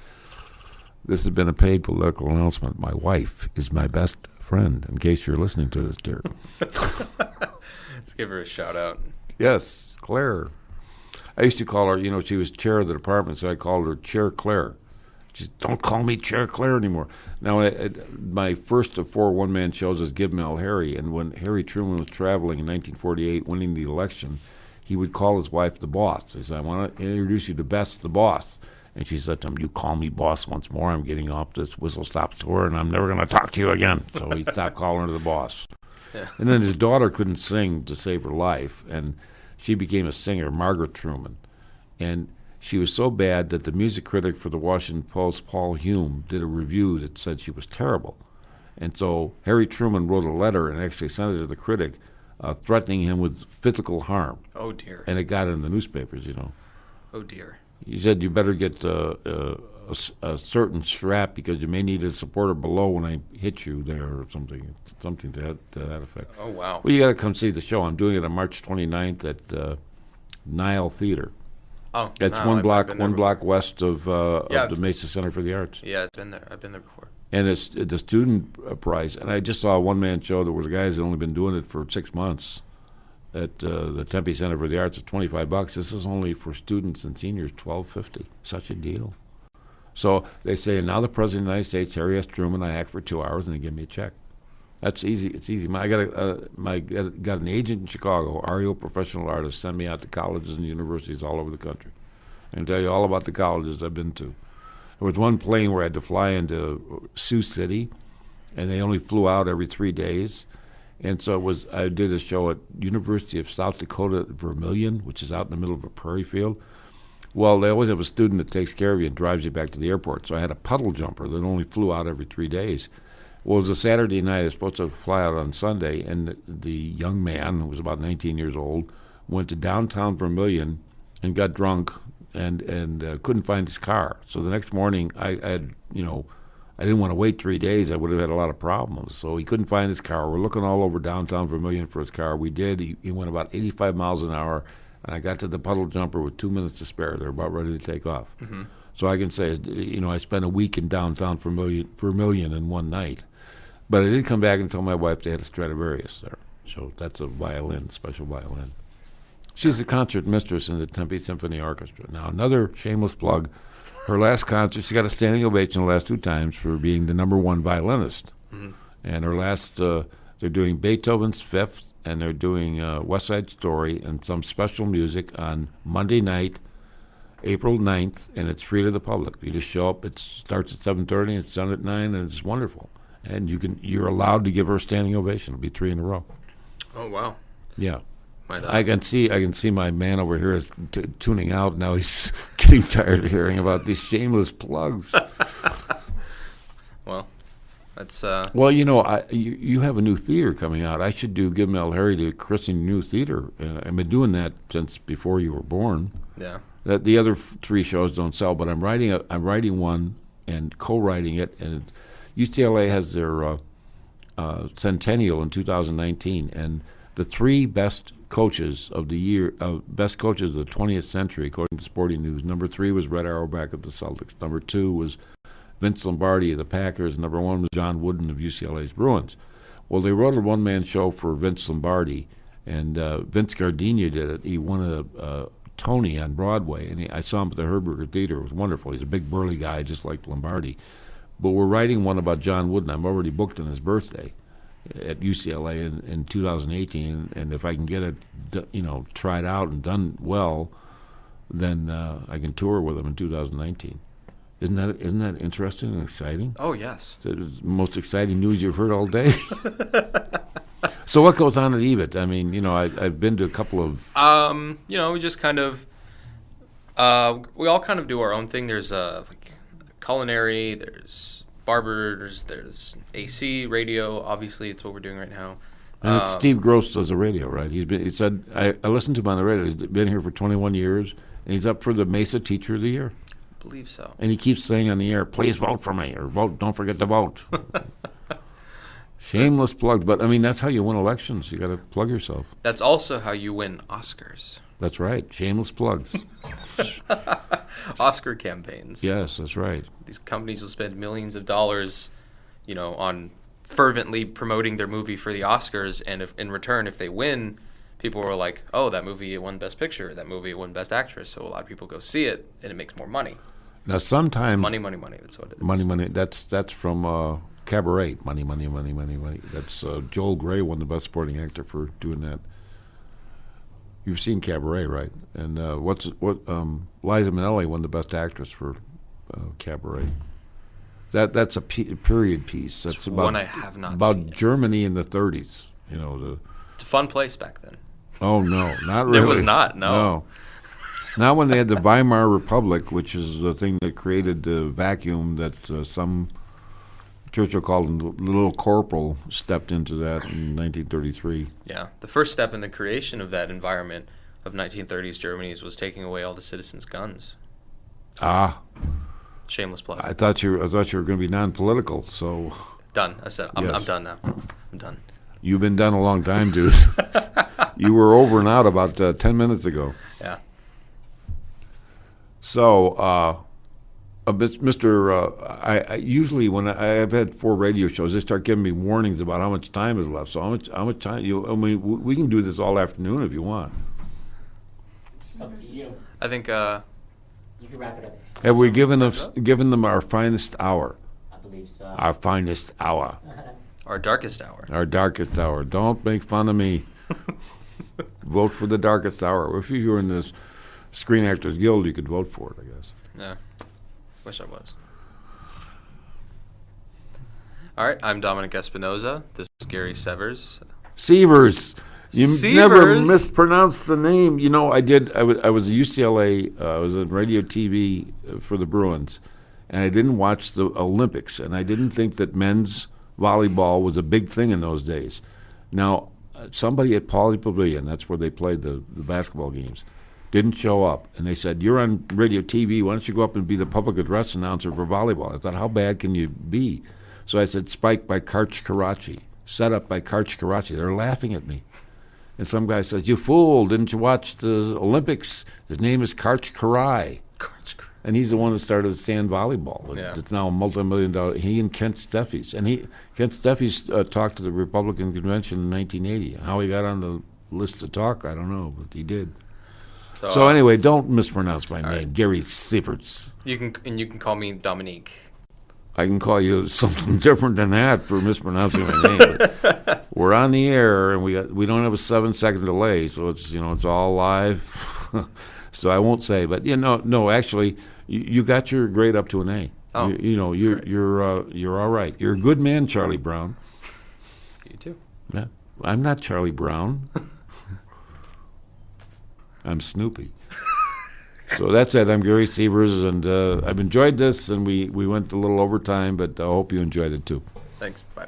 This has been a paid political announcement. My wife is my best friend, in case you're listening to this, dear. Let's give her a shout out. Yes, Claire. I used to call her, she was chair of the department, so I called her Chair Claire. She said, don't call me Chair Claire anymore. Now, my first of 4 one-man shows is Give Mel Harry, and when Harry Truman was traveling in 1948, winning the election, he would call his wife the boss. He said, I want to introduce you to Bess, the boss. And she said to him, you call me boss once more, I'm getting off this whistle-stop tour, and I'm never going to talk to you again. So he stopped calling her the boss. Yeah. And then his daughter couldn't sing to save her life, and she became a singer, Margaret Truman. And she was so bad that the music critic for the Washington Post, Paul Hume, did a review that said she was terrible. And so Harry Truman wrote a letter and actually sent it to the critic, threatening him with physical harm. Oh, dear. And it got in the newspapers, Oh, dear. He said, you better get a certain strap because you may need a supporter below when I hit you there or something to that effect. Oh, wow. Well, you got to come see the show. I'm doing it on March 29th at Nile Theater. Oh, It's no, one I've block been there block west of Yeah, the Mesa Center for the Arts. Yeah, it's been there. I've been there before. And it's the student price. And I just saw a one-man show. There was guys that only been doing it for 6 months at the Tempe Center for the Arts at $25. This is only for students and seniors, $12.50. Such a deal. So they say, now the President of the United States, Harry S. Truman, I act for 2 hours, and they give me a check. That's easy. It's easy. I got an agent in Chicago, REO Professional Artist, send me out to colleges and universities all over the country. I can tell you all about the colleges I've been to. There was one plane where I had to fly into Sioux City, and they only flew out every 3 days. And so I did a show at University of South Dakota at Vermilion, which is out in the middle of a prairie field. Well, they always have a student that takes care of you and drives you back to the airport. So I had a puddle jumper that only flew out every 3 days. Well, it was a Saturday night. I was supposed to fly out on Sunday, and the young man, who was about 19 years old, went to downtown Vermilion and got drunk and couldn't find his car. So the next morning, I didn't want to wait 3 days. I would have had a lot of problems. So he couldn't find his car. We're looking all over downtown Vermilion for his car. We did. He went about 85 miles an hour, and I got to the puddle jumper with 2 minutes to spare. They were about ready to take off. Mm-hmm. So I can say, I spent a week in downtown Vermilion in one night. But I did come back and tell my wife they had a Stradivarius there. So that's a violin, special violin. She's a concert mistress in the Tempe Symphony Orchestra. Now, another shameless plug. Her last concert, she got a standing ovation the last 2 times for being the #1 violinist. Mm-hmm. And her last, they're doing Beethoven's Fifth, and they're doing West Side Story and some special music on Monday night, April 9th, and it's free to the public. You just show up. It starts at 7:30, and it's done at 9, and it's wonderful. And you're allowed to give her a standing ovation. It'll be 3 in a row. Oh, wow. Yeah. I can see my man over here is tuning out now. He's getting tired of hearing about these shameless plugs. Well, that's Well, you have a new theater coming out. I should give Mel Harry to christen your new theater. I've been doing that since before you were born. Yeah. The other 3 shows don't sell, but I'm writing one and co-writing it, and UCLA has their centennial in 2019, and the 3 best coaches of the year, best coaches of the 20th century, according to Sporting News. Number 3 was Red Auerbach of the Celtics. Number 2 was Vince Lombardi of the Packers. Number 1 was John Wooden of UCLA's Bruins. Well, they wrote a one-man show for Vince Lombardi, and Vince Gardenia did it. He won a Tony on Broadway, and I saw him at the Herberger Theater. It was wonderful. He's a big, burly guy, just like Lombardi. But we're writing one about John Wooden. I'm already booked on his birthday at UCLA in 2018, and if I can get it, tried out and done well, then I can tour with him in 2019. Isn't that interesting and exciting? Oh, yes. It's the most exciting news you've heard all day. So what goes on at leavitt? I mean, I've been to a couple of... we just kind of... we all kind of do our own thing. There's like culinary, there's barbers, there's AC, radio. Obviously, it's what we're doing right now. And it's Steve Gross does the radio, right? He said, I listened to him on the radio. He's been here for 21 years, and he's up for the Mesa Teacher of the Year. I believe so. And he keeps saying on the air, please vote for me, or vote, don't forget to vote. Shameless plug, but I mean, that's how you win elections. You got to plug yourself. That's also how you win Oscars. That's right. Shameless plugs. Oscar campaigns. Yes, that's right. These companies will spend millions of dollars, on fervently promoting their movie for the Oscars, and in return, if they win, people are like, "Oh, that movie won Best Picture. That movie won Best Actress." So a lot of people go see it, and it makes more money. Now, sometimes it's money. That's what it is. Money. That's from Cabaret. Money. That's Joel Grey won the Best Supporting Actor for doing that. You've seen Cabaret, right? And Liza Minnelli won the Best Actress for Cabaret. That's a period piece. That's about one I have not about seen. Germany in the 30s. It's a fun place back then. Oh no, not really. It was not. No. Not when they had the Weimar Republic, which is the thing that created the vacuum that some Churchill called him the little corporal stepped into that in 1933. Yeah, the first step in the creation of that environment of 1930s Germany was taking away all the citizens' guns. Ah, shameless plug. I thought you were going to be non-political. So done. I said I'm Yes. done now. I'm done. You've been done a long time, dude. You were over and out about 10 minutes ago. Yeah. So, I usually when I've had 4 radio shows, they start giving me warnings about how much time is left. So how much time? We can do this all afternoon if you want. It's up to you. I think You can wrap it up. Have we given them our finest hour? I believe so. Our finest hour. our darkest hour. Our darkest hour. Don't make fun of me. Vote for the darkest hour. If you were in this Screen Actors Guild, you could vote for it, I guess. Yeah. Wish I was. All right, I'm Dominic Espinoza. This is Gary Sivers. Sivers. You Sivers? never mispronounced the name. I did. I was at UCLA. I was on radio TV for the Bruins, and I didn't watch the Olympics, and I didn't think that men's volleyball was a big thing in those days. Now, somebody at Pauley Pavilion, that's where they played the basketball games, didn't show up, and they said, "You're on radio TV. Why don't you go up and be the public address announcer for volleyball?" I thought, how bad can you be? So I said, "Spike by Karch Karachi, set up by Karch Karachi." They're laughing at me. And some guy says, "You fool, didn't you watch the Olympics? His name is Karch Karai." And he's the one that started stand volleyball. Yeah. It's now a multi-million-dollar. He and Kent Steffies. And Kent Steffies talked to the Republican convention in 1980. How he got on the list to talk, I don't know, but he did. So anyway, don't mispronounce my name, right. Gary Sivers. You can call me Dominique. I can call you something different than that for mispronouncing my name. But we're on the air, and we don't have a 7-second delay, so it's all live. So I won't say, but no, actually, you got your grade up to an A. Oh, you're all right. You're a good man, Charlie Brown. You too. Yeah, I'm not Charlie Brown. I'm Snoopy. So that's it. I'm Gary Sivers, and I've enjoyed this, and we went a little overtime, but I hope you enjoyed it too. Thanks. Bye.